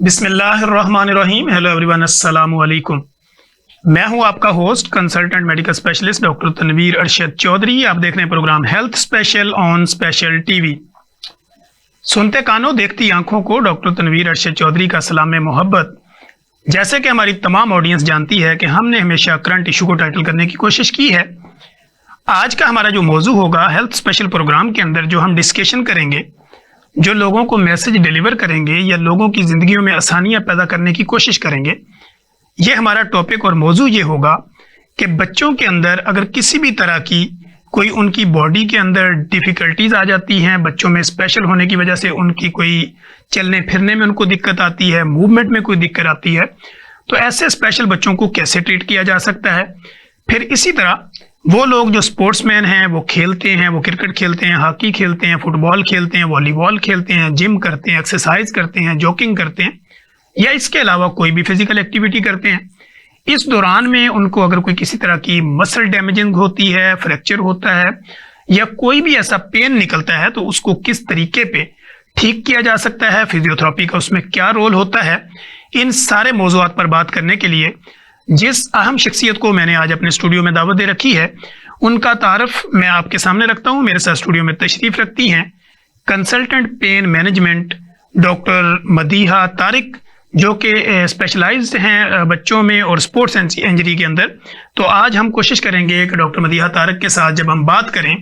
बिस्मिल्लाहिर्रहमानिर्रहीम। Hello everyone, अस्सलाम वालेकुम। मैं हूं आपका host consultant medical specialist doctor Tanveer Arshad Chaudhry. आप देख रहे हैं programme health special on special TV. सुनते कानों देखती आंखों को डॉक्टर तनवीर अरशद चौधरी का सलाम मोहब्बत। जैसे कि हमारी तमाम ऑडियंस जानती है कि हमने हमेशा करंट इशू को टाइटल करने की कोशिश की है। आज का हमारा जो मौजू होगा हेल्थ स्पेशल प्रोग्राम के अंदर, जो हम डिस्कशन करेंगे, जो लोगों को मैसेज डिलीवर करेंगे या लोगों की ज़िंदगियों में आसानियां पैदा करने की कोशिश करेंगे, ये हमारा टॉपिक और मौजू ये होगा कि बच्चों के अंदर अगर किसी भी तरह की कोई उनकी बॉडी के अंदर डिफ़िकल्टीज आ जाती हैं, बच्चों में स्पेशल होने की वजह से उनकी कोई चलने फिरने में उनको दिक्कत आती है, मूवमेंट में कोई दिक्कत आती है, तो ऐसे स्पेशल बच्चों को कैसे ट्रीट किया जा सकता है। फिर इसी तरह वो लोग जो स्पोर्ट्समैन हैं, वो खेलते हैं, वो क्रिकेट खेलते हैं, हॉकी खेलते हैं, फुटबॉल खेलते हैं, वॉलीबॉल खेलते हैं, जिम करते हैं, एक्सरसाइज करते हैं, जॉगिंग करते हैं, या इसके अलावा कोई भी फिजिकल एक्टिविटी करते हैं, इस दौरान में उनको अगर कोई किसी तरह की मसल डैमेजिंग होती है, फ्रैक्चर होता है या कोई भी ऐसा पेन निकलता है, तो उसको किस तरीके पे ठीक किया जा सकता है, फिजियोथेरेपी का उसमें क्या रोल होता है। इन सारे मौज़ूआत पर बात करने के लिए जिस अहम शख्सियत को मैंने आज अपने स्टूडियो में दावत दे रखी है, उनका तारफ मैं आपके सामने रखता हूं। मेरे साथ स्टूडियो में तशरीफ रखती हैं consultant pain management doctor Madiha Tariq, जो कि स्पेशलाइज्ड हैं बच्चों में और स्पोर्ट्स इंजरी के अंदर। तो आज हम कोशिश करेंगे कि डॉक्टर मदीहा तारिक के साथ जब हम बात करें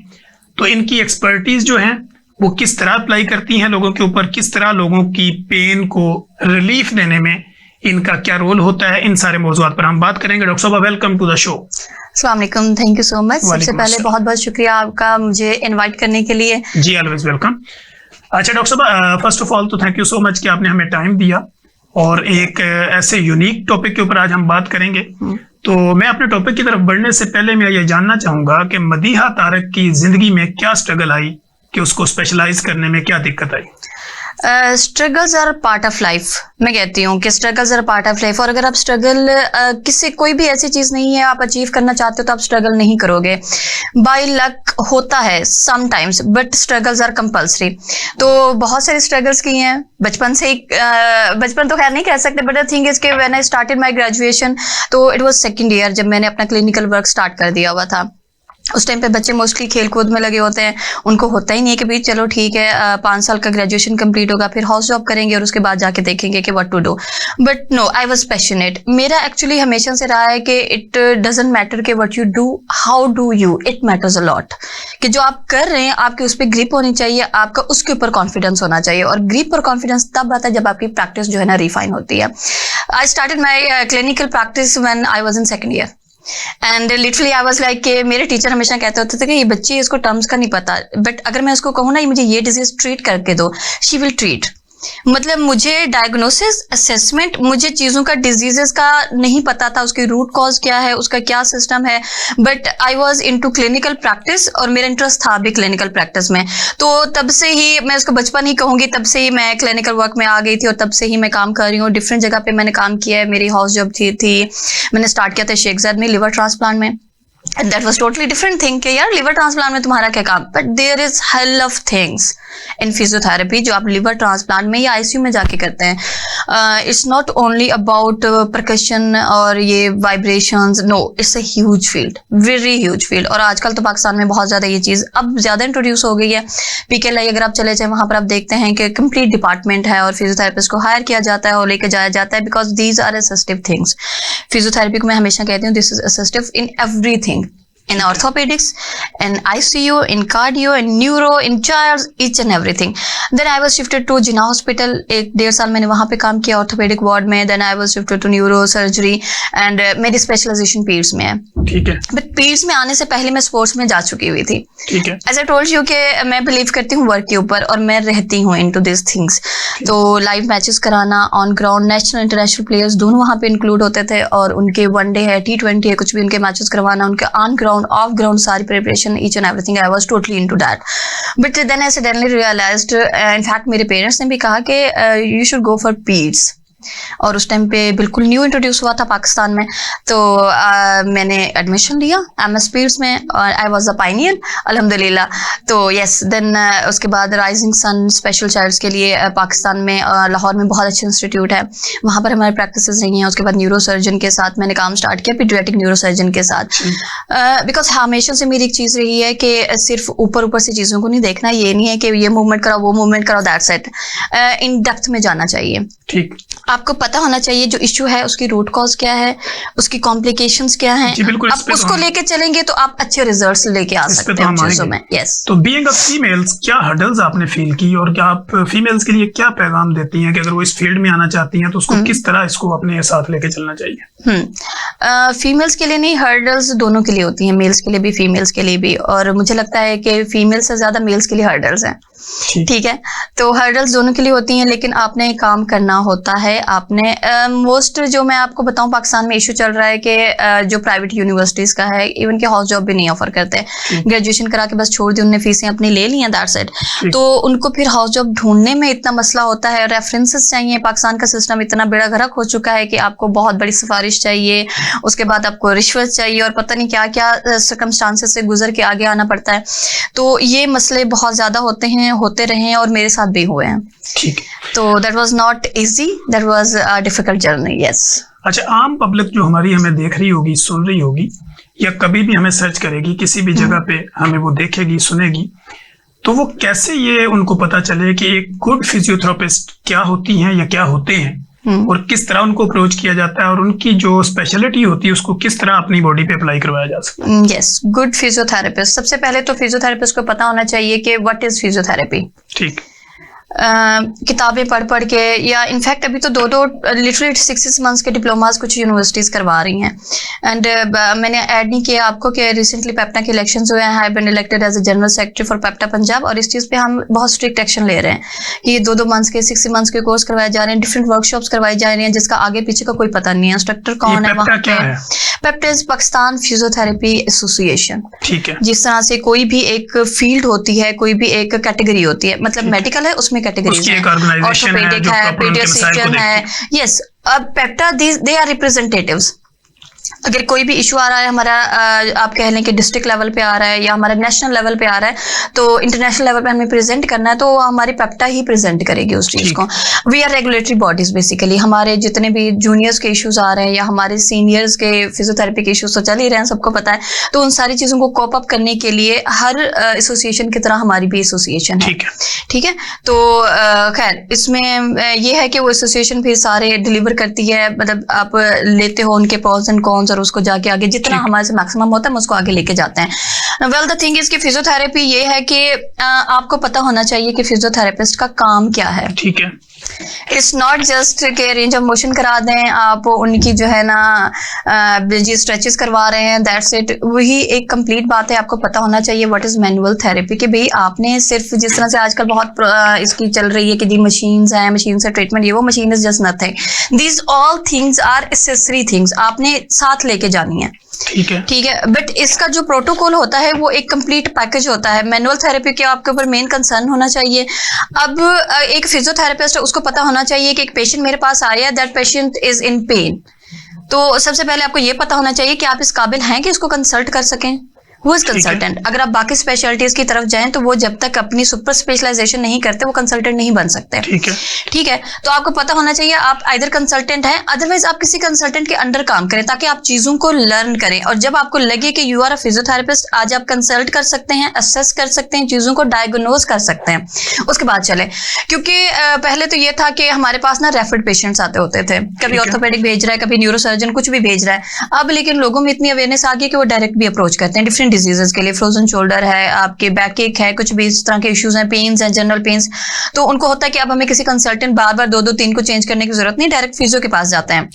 तो इनकी एक्सपर्टीज जो है वो किस तरह अप्लाई करती हैं लोगों के ऊपर, किस तरह लोगों की पेन को रिलीफ देने में इनका क्या रोल होता है, इन सारे मौजूआत पर हम बात करेंगे। डॉक्टर साहब, वेलकम टू द शो। अस्सलाम वालेकुम, थैंक यू सो मच। सबसे पहले बहुत बहुत शुक्रिया आपका मुझे इनवाइट करने के लिए। जी, ऑलवेज वेलकम। अच्छा डॉक्टर साहब, फर्स्ट ऑफ ऑल तो थैंक यू सो मच कि आपने हमें टाइम दिया और एक ऐसे यूनिक टॉपिक के ऊपर आज हम बात करेंगे। तो मैं अपने टॉपिक की तरफ बढ़ने से पहले मैं ये जानना चाहूंगा कि मदीहा तारिक की जिंदगी में क्या स्ट्रगल आई कि उसको स्पेशलाइज करने में क्या दिक्कत आई। Struggles are part of life. मैं कहती हूँ कि struggles are part of life, और अगर आप स्ट्रगल किसी कोई भी ऐसी चीज नहीं है आप अचीव करना चाहते हो तो आप स्ट्रगल नहीं करोगे। बाय लक होता है sometimes, but struggles are compulsory. तो बहुत सारे स्ट्रगल्स की हैं बचपन से ही। बचपन तो खैर नहीं कह सकते, बट द थिंग इज के when I started my graduation, तो इट वाज सेकंड ईयर जब मैंने अपना क्लिनिकल वर्क स्टार्ट कर दिया हुआ था। उस टाइम पे बच्चे मोस्टली खेल कूद में लगे होते हैं, उनको होता ही नहीं है कि भाई चलो ठीक है 5 साल का ग्रेजुएशन कंप्लीट होगा, फिर हाउस जॉब करेंगे और उसके बाद जाके देखेंगे कि what to do. But no, I was passionate. मेरा एक्चुअली हमेशा से रहा है कि इट डजंट मैटर कि what you do, how do you, it matters a lot. कि जो आप कर रहे हैं आपके उस पर ग्रिप होनी चाहिए, आपका उसके ऊपर कॉन्फिडेंस होना चाहिए, और ग्रिप और कॉन्फिडेंस तब आता है जब आपकी प्रैक्टिस जो है ना रिफाइन होती है। I started my clinical practice when I was in second year and literally I was like कि मेरे टीचर हमेशा कहते होते थे कि ये बच्ची, इसको टर्म्स का नहीं पता, बट अगर मैं उसको कहूँ ना मुझे ये डिजीज ट्रीट करके दो, शी विल ट्रीट। मतलब मुझे डायग्नोसिस असेसमेंट, मुझे चीज़ों का डिजीजेस का नहीं पता था, उसकी रूट कॉज क्या है, उसका क्या सिस्टम है, but I was into clinical practice और मेरा इंटरेस्ट था भी क्लिनिकल प्रैक्टिस में। तो तब से ही मैं उसको बचपन ही कहूँगी, तब से ही मैं क्लिनिकल वर्क में आ गई थी और तब से ही मैं काम कर रही हूँ। डिफरेंट जगह पे मैंने काम किया है। मेरी हाउस जॉब थी मैंने स्टार्ट किया था शेख ज़ायद में लिवर ट्रांसप्लांट में। That was totally different thing कि यार लिवर ट्रांसप्लांट में तुम्हारा क्या काम, but there is hell of things in physiotherapy जो आप लिवर ट्रांसप्लांट में या आईसीयू में जाके करते हैं। It's not only about percussion और ये vibrations, no, it's a huge field, very huge field. और आजकल तो पाकिस्तान में बहुत ज़्यादा ये चीज़ अब ज़्यादा इंट्रोड्यूस हो गई है। पीकेएलआई अगर आप चले जाए वहाँ पर आप देखते हैं कि कंप्लीट डिपार्टमेंट है और फिजियोथेरेपिस्ट को हायर किया जाता है और लेके जाया जाता है, because these are assistive things. Physiotherapy को मैं हमेशा कहती हूँ this is assistive in everything, in orthopedics, in ICU, in cardio, in neuro, in chairs, each and everything. Then I was shifted to Jinnah Hospital. 1.5 साल मैंने वहाँ पे काम किया ऑर्थोपेडिक वार्ड में। Then I was shifted to neuro surgery and मेरी specialisation पीड्स में है। ठीक है। बट पीड्स में आने से पहले मैं स्पोर्ट्स में जा चुकी हुई थी। ठीक है। As I told you कि मैं बिलीव करती हूँ वर्क के ऊपर और मैं रहती हूँ into these things। तो लाइव मैचेस कराना on ground, national international players दोनों वहाँ पे इंक्लूड होते थे, और उनके वनडे है, T20 है, कुछ भी उनके मैचेस करवाना, उनके ऑन ग्राउंड off ground सारी preparation, each and everything, I was totally into that. But then I suddenly realized, in fact मेरे पेरेंट्स ने भी कहा कि you should go for peds। और उस टाइम पे बिल्कुल न्यू इंट्रोड्यूस हुआ था पाकिस्तान में। तो मैंने एडमिशन लिया MS स्पीड्स में और आई वाज अ पायनियर अल्हम्दुलिल्लाह। तो यस देन उसके बाद राइजिंग सन स्पेशल चाइल्ड्स के लिए पाकिस्तान में लाहौर में बहुत अच्छे इंस्टीट्यूट है, वहाँ पर हमारी प्रैक्टिसेस रही हैं। उसके बाद न्यूरो सर्जन के साथ मैंने काम स्टार्ट किया, पीडियाट्रिक न्यूरो सर्जन के साथ। बिकॉज हमेशा से मेरी एक चीज़ रही है कि सिर्फ ऊपर ऊपर से चीज़ों को नहीं देखना, ये नहीं है कि ये मूवमेंट कराओ वो मूवमेंट कराओ, दैट्स इट। इन डेप्थ में जाना चाहिए। ठीक, आपको पता होना चाहिए जो इश्यू है उसकी रूट कॉज क्या है, उसकी कॉम्प्लिकेशंस क्या हैं। आप उसको लेके चलेंगे तो आप अच्छे रिजल्ट्स लेके आ सकते हैं चीजों में। यस। तो बीइंग अ फीमेल्स, क्या हर्डल्स आपने फील की और क्या आप फीमेल्स के लिए क्या पैगाम देती हैं कि अगर वो इस फील्ड में आना चाहती हैं तो उसको किस तरह इसको अपने साथ लेके चलना चाहिए? फीमेल्स के लिए नहीं, हर्डल्स दोनों के लिए होती हैं, मेल्स के लिए भी फीमेल्स के लिए भी। और मुझे लगता है कि फीमेल से ज्यादा मेल्स के लिए हर्डल्स हैं। ठीक है, तो हर्डल्स दोनों के लिए होती हैं, लेकिन आपने काम करना होता है। आपने मोस्ट जो मैं आपको बताऊं, पाकिस्तान में इशू चल रहा है कि जो प्राइवेट यूनिवर्सिटीज का है, इवन के हाउस जॉब भी नहीं ऑफर करते। ग्रेजुएशन करा के बस छोड़ दी, उन्होंने फीसें अपनी ले ली हैं, दैट्स इट। तो उनको फिर हाउस जॉब ढूंढने में इतना मसला होता है, रेफरेंसेस चाहिए। पाकिस्तान का सिस्टम इतना बेड़ागर्क हो चुका है कि आपको बहुत बड़ी सिफारिश चाहिए, उसके बाद आपको रिश्वत चाहिए और पता नहीं क्या क्या सर्कमस्टांसेस से गुजर के आगे आना पड़ता है। तो ये मसले बहुत ज्यादा होते रहे हैं और मेरे साथ भी हुए हैं। ठीक, तो that was not easy, that was a difficult journey. Yes. अच्छा, आम पब्लिक जो हमारी हमें देख रही होगी, सुन रही होगी, या कभी भी हमें सर्च करेगी, किसी भी जगह पे हमें वो देखेगी, सुनेगी, तो वो कैसे ये उनको पता चले कि एक गुड फिजियोथेरेपिस्ट क्या होती हैं या क्या होते हैं और किस तरह उनको अप्रोच किया जाता है और उनकी जो स्पेशलिटी होती है उसको किस तरह अपनी बॉडी पे अप्लाई करवाया जा सकता है? यस, गुड फिजियोथेरेपिस्ट, सबसे पहले तो फिजियोथेरेपिस्ट को पता होना चाहिए कि व्हाट इज फिजियोथेरेपी। ठीक, किताबें पढ़ के, या इनफैक्ट अभी तो दो लिटरली 6 मंथ्स के डिप्लोमास कुछ यूनिवर्सिटीज़ करवा रही हैं। एंड मैंने ऐड नहीं किया आपको कि रिसेंटली पेप्टा के इलेक्शंस हुए हैं, I been elected as a general secretary for PEPTA Punjab, और इस चीज़ पे हम बहुत स्ट्रिक्ट एक्शन ले रहे हैं कि ये 2 मंथ्स के 6 मंथ्स के कोर्स करवाए जा रहे हैं, डिफरेंट वर्कशॉप्स करवाई जा रही हैं, जिसका आगे पीछे का कोई पता नहीं है, इंस्ट्रक्टर कौन है वहाँ पे। पेप्टा इज पाकिस्तान फिजियोथेरेपी एसोसिएशन। ठीक है, जिस तरह से कोई भी एक फील्ड होती है, कोई भी एक कैटेगरी होती है, मतलब मेडिकल है उसमें कैटेगरीज हैं, ऑर्थोपेडिक है, पीडियाट्रिशियन है। यस, अब पेप्टा दे आर रिप्रेजेंटेटिव्स। अगर कोई भी इशू आ रहा है हमारा, आप कह लें कि डिस्ट्रिक्ट लेवल पे आ रहा है या हमारा नेशनल लेवल पे आ रहा है, तो इंटरनेशनल लेवल पे हमें प्रेजेंट करना है, तो हमारी पेप्टा ही प्रेजेंट करेगी उस चीज़ को। We are regulatory bodies basically. हमारे जितने भी जूनियर्स के इश्यूज आ रहे हैं या हमारे सीनियर्स के फिजियोथेरेपी के इश्यूज तो चल ही रहे हैं, सबको पता है। तो उन सारी चीज़ों को कॉप अप करने के लिए हर एसोसिएशन की तरह हमारी भी एसोसिएशन है। ठीक है, तो खैर इसमें ये है कि वो एसोसिएशन फिर सारे डिलीवर करती है, मतलब आप लेते हो उनके प्रॉस एंड कॉन्स और उसको जाके आगे जितना हमारे से मैक्सिमम होता है हम उसको आगे लेके जाते हैं। वेल द थिंग इज कि फिजियोथेरेपी ये है कि आपको पता होना चाहिए कि फिजियोथेरेपिस्ट का काम क्या है। ठीक है, इट्स नॉट जस्ट के रेंज ऑफ मोशन करा दें, आप उनकी जो है ना जी स्ट्रेचेस करवा रहे हैं, दैट्स इट। वही एक कंप्लीट बात है। आपको पता होना चाहिए व्हाट इज मैनुअल थेरेपी, कि भाई आपने सिर्फ जिस तरह से आजकल बहुत इसकी चल रही है कि जी मशीन्स हैं, मशीन से ट्रीटमेंट, ये वो, machine is just nothing. These all things are accessory things, आपने साथ लेके जानी है। ठीक है, बट इसका जो प्रोटोकॉल होता है वो एक कंप्लीट पैकेज होता है। मैनुअल थेरेपी के आपके ऊपर मेन कंसर्न होना चाहिए। अब एक फिजियोथेरेपिस्ट है, उसको पता होना चाहिए कि एक पेशेंट मेरे पास आया, that patient is in pen. तो सबसे पहले आपको ये पता होना चाहिए कि आप इस काबिल हैं कि इसको कंसल्ट कर सकें। वो इज कंसल्टेंट। अगर आप बाकी स्पेशलिटीज की तरफ जाएं तो वो जब तक अपनी सुपर स्पेशलाइजेशन नहीं करते वो कंसल्टेंट नहीं बन सकते। ठीक है, तो आपको पता होना चाहिए आप आइदर कंसल्टेंट हैं, अदरवाइज आप किसी कंसल्टेंट के अंडर काम करें ताकि आप चीजों को लर्न करें। और जब आपको लगे कि यू आर अ फिजियोथेरेपिस्ट, आज आप कंसल्ट कर सकते हैं, असेस कर सकते हैं, चीजों को डायग्नोज कर सकते हैं, उसके बाद चले। क्योंकि पहले तो ये था कि हमारे पास ना रेफर्ड पेशेंट्स आते होते थे, कभी ऑर्थोपेडिक भेज रहा है, कभी न्यूरोसर्जन, कुछ भी भेज रहा है। अब लेकिन लोगों में इतनी अवेयरनेस आ गई कि वो डायरेक्ट भी अप्रोच करते हैं डिफरेंट डिजीजेस के लिए। फ्रोजन शोल्डर है, आपके बैक एक है, कुछ भी इस तरह के इश्यूज हैं, पेन्स हैं, जनरल पेन्स, तो उनको होता है कि अब हमें किसी कंसल्टेंट बार बार 2-2-3 को चेंज करने की जरूरत नहीं, डायरेक्ट फिजियो के पास जाते हैं।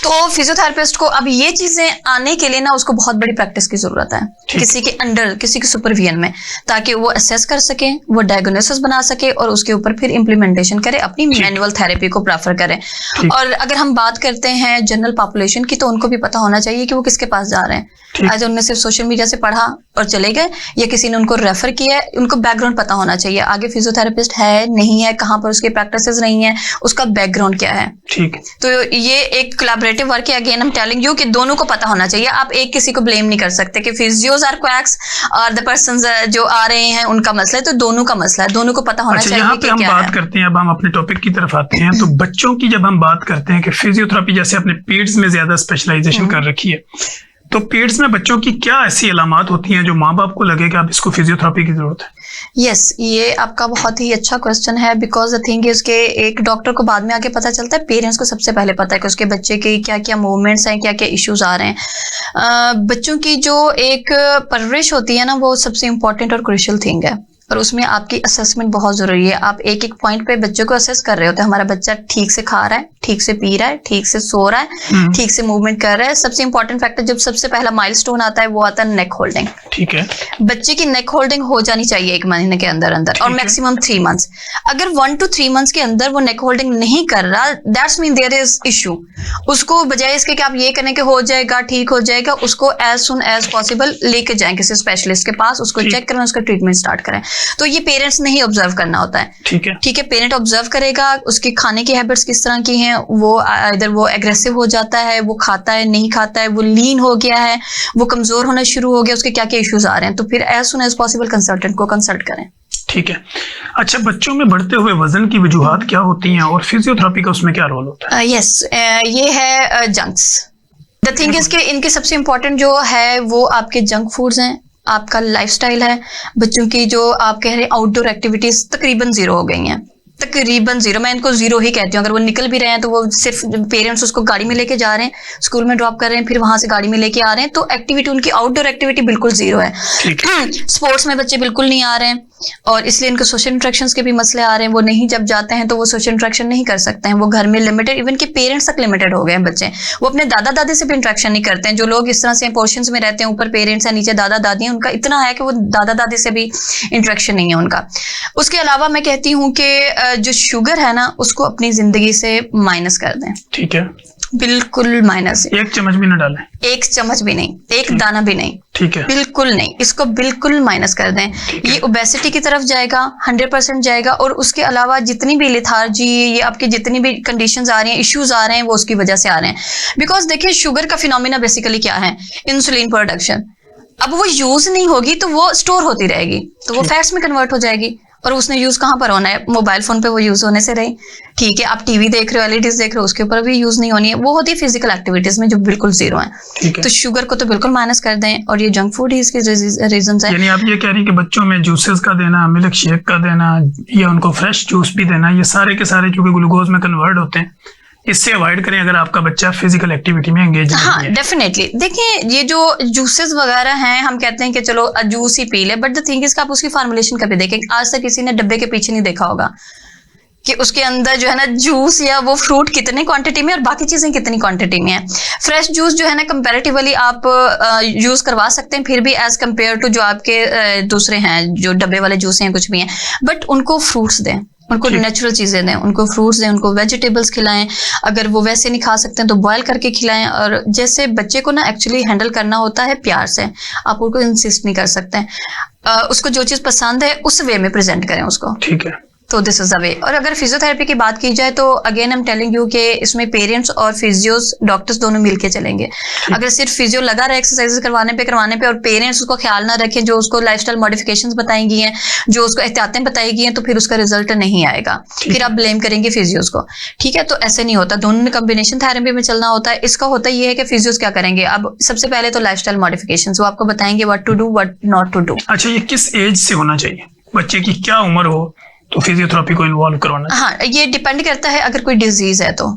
तो फिजियोथेरेपिस्ट को अब ये चीजें आने के लिए ना उसको बहुत बड़ी प्रैक्टिस की जरूरत है, किसी के अंडर, किसी के सुपरविजन में, ताकि वो असेस कर सके, वो डायग्नोसिस बना सके और उसके ऊपर फिर इम्प्लीमेंटेशन करे, अपनी मैनुअल थेरेपी को प्रेफर करे। और अगर हम बात करते हैं जनरल पॉपुलेशन की, तो उनको भी पता होना चाहिए कि वो किसके पास जा रहे हैं। आज उनने सिर्फ सोशल मीडिया से पढ़ा और चले गए, या किसी ने उनको रेफर किया है, उनको बैकग्राउंड पता होना चाहिए, आगे फिजियोथेरेपिस्ट है नहीं है, कहाँ पर उसकी प्रैक्टिसेस नहीं है, उसका बैकग्राउंड क्या है। ठीक। तो ये एक कोलैबोरेटिव वर्क है, again I am telling you कि दोनों को पता होना चाहिए। आप एक किसी को ब्लेम नहीं कर सकते कि फिजियोज आर क्वैक्स और द पर्संस जो आ रहे हैं उनका मसला है, तो दोनों का मसला है, दोनों को पता होना चाहिए यहाँ कि पे हम क्या बात है। करते हैं, अब हम अपने टॉपिक की तरफ आते हैं। तो बच्चों की जब हम बात करते हैं कि फिजियोथेरेपी जैसे अपने पीड्स में ज्यादा स्पेशलाइजेशन कर रखी है, तो पीड्स में बच्चों की क्या ऐसी अलामात होती हैं जो माँ बाप को लगे कि अब इसको फिजियोथेरेपी की जरूरत है? यस, ये आपका बहुत ही अच्छा क्वेश्चन है, बिकॉज द थिंग इज के एक डॉक्टर को बाद में आके पता चलता है, पेरेंट्स को सबसे पहले पता है कि उसके बच्चे के क्या क्या मूवमेंट्स हैं, क्या क्या इश्यूज आ रहे हैं। बच्चों की जो एक परवरिश होती है ना, वो सबसे इंपॉर्टेंट और क्रूशियल थिंग है, और उसमें आपकी असेसमेंट बहुत जरूरी है। आप एक एक पॉइंट पे बच्चों को असेस कर रहे होते हैं, हमारा बच्चा ठीक से खा रहा है, ठीक से पी रहा है, ठीक से सो रहा है, ठीक से मूवमेंट कर रहा है। सबसे इंपॉर्टेंट फैक्टर जब सबसे पहला माइलस्टोन आता है वो आता है नेक होल्डिंग। ठीक है, बच्चे की नेक होल्डिंग हो जानी चाहिए 1 महीने के अंदर अंदर, और मैक्सिमम 3 मंथ्स। अगर 1 to 3 मंथ्स के अंदर वो नेक होल्डिंग नहीं कर रहा, that's mean there is issue. उसको बजाय इसके कि आप ये करने के हो जाएगा, ठीक हो जाएगा, उसको एज सुन एज पॉसिबल लेके जाएं किसी स्पेशलिस्ट के पास, उसको चेक करें, उसका ट्रीटमेंट स्टार्ट करें। तो ये पेरेंट्स नहीं ऑब्जर्व करना होता है। ठीक है, पेरेंट ऑब्जर्व करेगा, उसकी खाने की हैबिट्स किस तरह की हैं, वो इधर वो एग्रेसिव हो जाता है, वो खाता है नहीं खाता है, वो लीन हो गया है, वो कमजोर होना शुरू हो गया, उसके क्या क्या इश्यूज आ रहे हैं, तो फिर as soon as possible consultant को कंसल्ट करें। ठीक है। अच्छा, बच्चों में बढ़ते हुए वजन की वजूहात क्या होती हैं और फिजियोथेरेपी का उसमें क्या रोल होता है? यस, ये है जंक्स। द थिंग इज कि इनके सबसे इंपॉर्टेंट जो है वो आपके जंक फूड्स हैं, आपका लाइफस्टाइल है। बच्चों की जो आप कह रहे हैं आउटडोर एक्टिविटीज तकरीबन 0 हो गई हैं, तकरीबन 0, मैं इनको 0 ही कहती हूँ। अगर वो निकल भी रहे हैं तो वो सिर्फ पेरेंट्स उसको गाड़ी में लेके जा रहे हैं, स्कूल में ड्रॉप कर रहे हैं, फिर वहां से गाड़ी में लेके आ रहे हैं, तो एक्टिविटी उनकी आउटडोर एक्टिविटी बिल्कुल 0 है। स्पोर्ट्स में बच्चे बिल्कुल नहीं आ रहे हैं, और इसलिए इनको सोशल इंटरेक्शंस के भी मसले आ रहे हैं। वो नहीं जब जाते हैं तो वो सोशल इंटरेक्शन नहीं कर सकते हैं, वो घर में लिमिटेड, इवन के पेरेंट्स तक लिमिटेड हो गए हैं बच्चे। वो अपने दादा दादी से भी इंटरेक्शन नहीं करते हैं। जो लोग इस तरह से पोर्शंस में रहते हैं, ऊपर पेरेंट्स है, नीचे दादा दादी हैं, उनका इतना है कि वो दादा दादी से भी इंटरेक्शन नहीं है उनका। उसके अलावा मैं कहती हूँ कि जो शुगर है ना, उसको अपनी जिंदगी से माइनस कर दें। ठीक है, बिल्कुल माइनस। 1 चम्मच भी ना डालें? 1 चम्मच भी नहीं, 1 दाना भी नहीं। ठीक है, बिल्कुल नहीं, इसको बिल्कुल माइनस कर दें। ये ओबेसिटी की तरफ जाएगा, 100% जाएगा, और उसके अलावा जितनी भी लिथार्जी, ये आपकी जितनी भी कंडीशंस आ रही हैं, इश्यूज आ रहे हैं, वो उसकी वजह से आ रहे हैं। बिकॉज देखिए, शुगर का फिनोमिना बेसिकली क्या है? Insulin production. अब वो यूज नहीं होगी तो वो स्टोर होती रहेगी, तो वो फैट्स में कन्वर्ट हो जाएगी, और उसने यूज कहाँ पर होना है? मोबाइल फोन पे वो यूज होने से रही। ठीक है, आप टीवी देख रहे हो, एलईडीज देख रहे हो, उसके ऊपर भी यूज नहीं होनी है। वो होती है फिजिकल एक्टिविटीज में जो बिल्कुल 0 है। तो शुगर को तो बिल्कुल माइनस कर दें, और ये जंक फूड ही इसके रीजंस है। यानी आप ये कह रही हैं कि बच्चों में जूसेस का देना, मिल्क शेक का देना, या उनको फ्रेश जूस भी देना, ये सारे के सारे चूंकि ग्लूकोज में कन्वर्ट होते हैं, इससे अवॉइड करें अगर आपका बच्चा फिजिकल एक्टिविटी में एंगेज नहीं है। हाँ, डेफिनेटली। देखिए, ये जो जूसेस वगैरह हैं, हम कहते हैं कि चलो जूस ही पी ले, बट द थिंग इज कि आप उसकी फॉर्मुलेशन कभी देखें। आज तक किसी ने डब्बे के पीछे नहीं देखा होगा कि उसके अंदर जो है ना जूस या वो फ्रूट कितनी क्वांटिटी में और बाकी चीजें कितनी क्वांटिटी में है। फ्रेश जूस जो है ना कंपैरेटिवली आप यूज करवा सकते हैं, फिर भी एज कंपेयर टू जो आपके दूसरे हैं जो डब्बे वाले जूस हैं, कुछ भी हैं, बट उनको फ्रूट्स दें, उनको नेचुरल चीजें दें, उनको फ्रूट्स दें, उनको वेजिटेबल्स खिलाएं। अगर वो वैसे नहीं खा सकते हैं तो बॉयल करके खिलाएं। और जैसे बच्चे को ना एक्चुअली हैंडल करना होता है प्यार से, आप उनको इंसिस्ट नहीं कर सकते हैं। उसको जो चीज पसंद है उस वे में प्रेजेंट करें उसको। ठीक है, तो दिस इज द वे। और अगर फिजियोथेरेपी की बात की जाए तो again I am telling you कि इसमें पेरेंट्स और फिजियोस, डॉक्टर्स दोनों मिलके चलेंगे। अगर सिर्फ फिजियो लगा रहे एक्सरसाइजेस करवाने पे और पेरेंट्स उसको ख्याल ना रखें, जो उसको लाइफस्टाइल मॉडिफिकेशंस बताई गई हैं, जो उसको एहतियातें बताई गई हैं, तो फिर उसका रिजल्ट नहीं आएगा, फिर आप ब्लेम करेंगे फिजियोस को। ठीक है, तो ऐसे नहीं होता, दोनों ने कॉम्बिनेशन थेरेपी में चलना होता है। इसका होता ये है कि फिजियोस क्या करेंगे? अब सबसे पहले तो लाइफस्टाइल मॉडिफिकेशन, वो आपको बताएंगे what to do, what not to do. अच्छा, ये किस एज से होना चाहिए? बच्चे की क्या उम्र हो तो फिजियोथेरेपी को इन्वॉल्व करवाना? हाँ, ये डिपेंड करता है। अगर कोई डिजीज है तो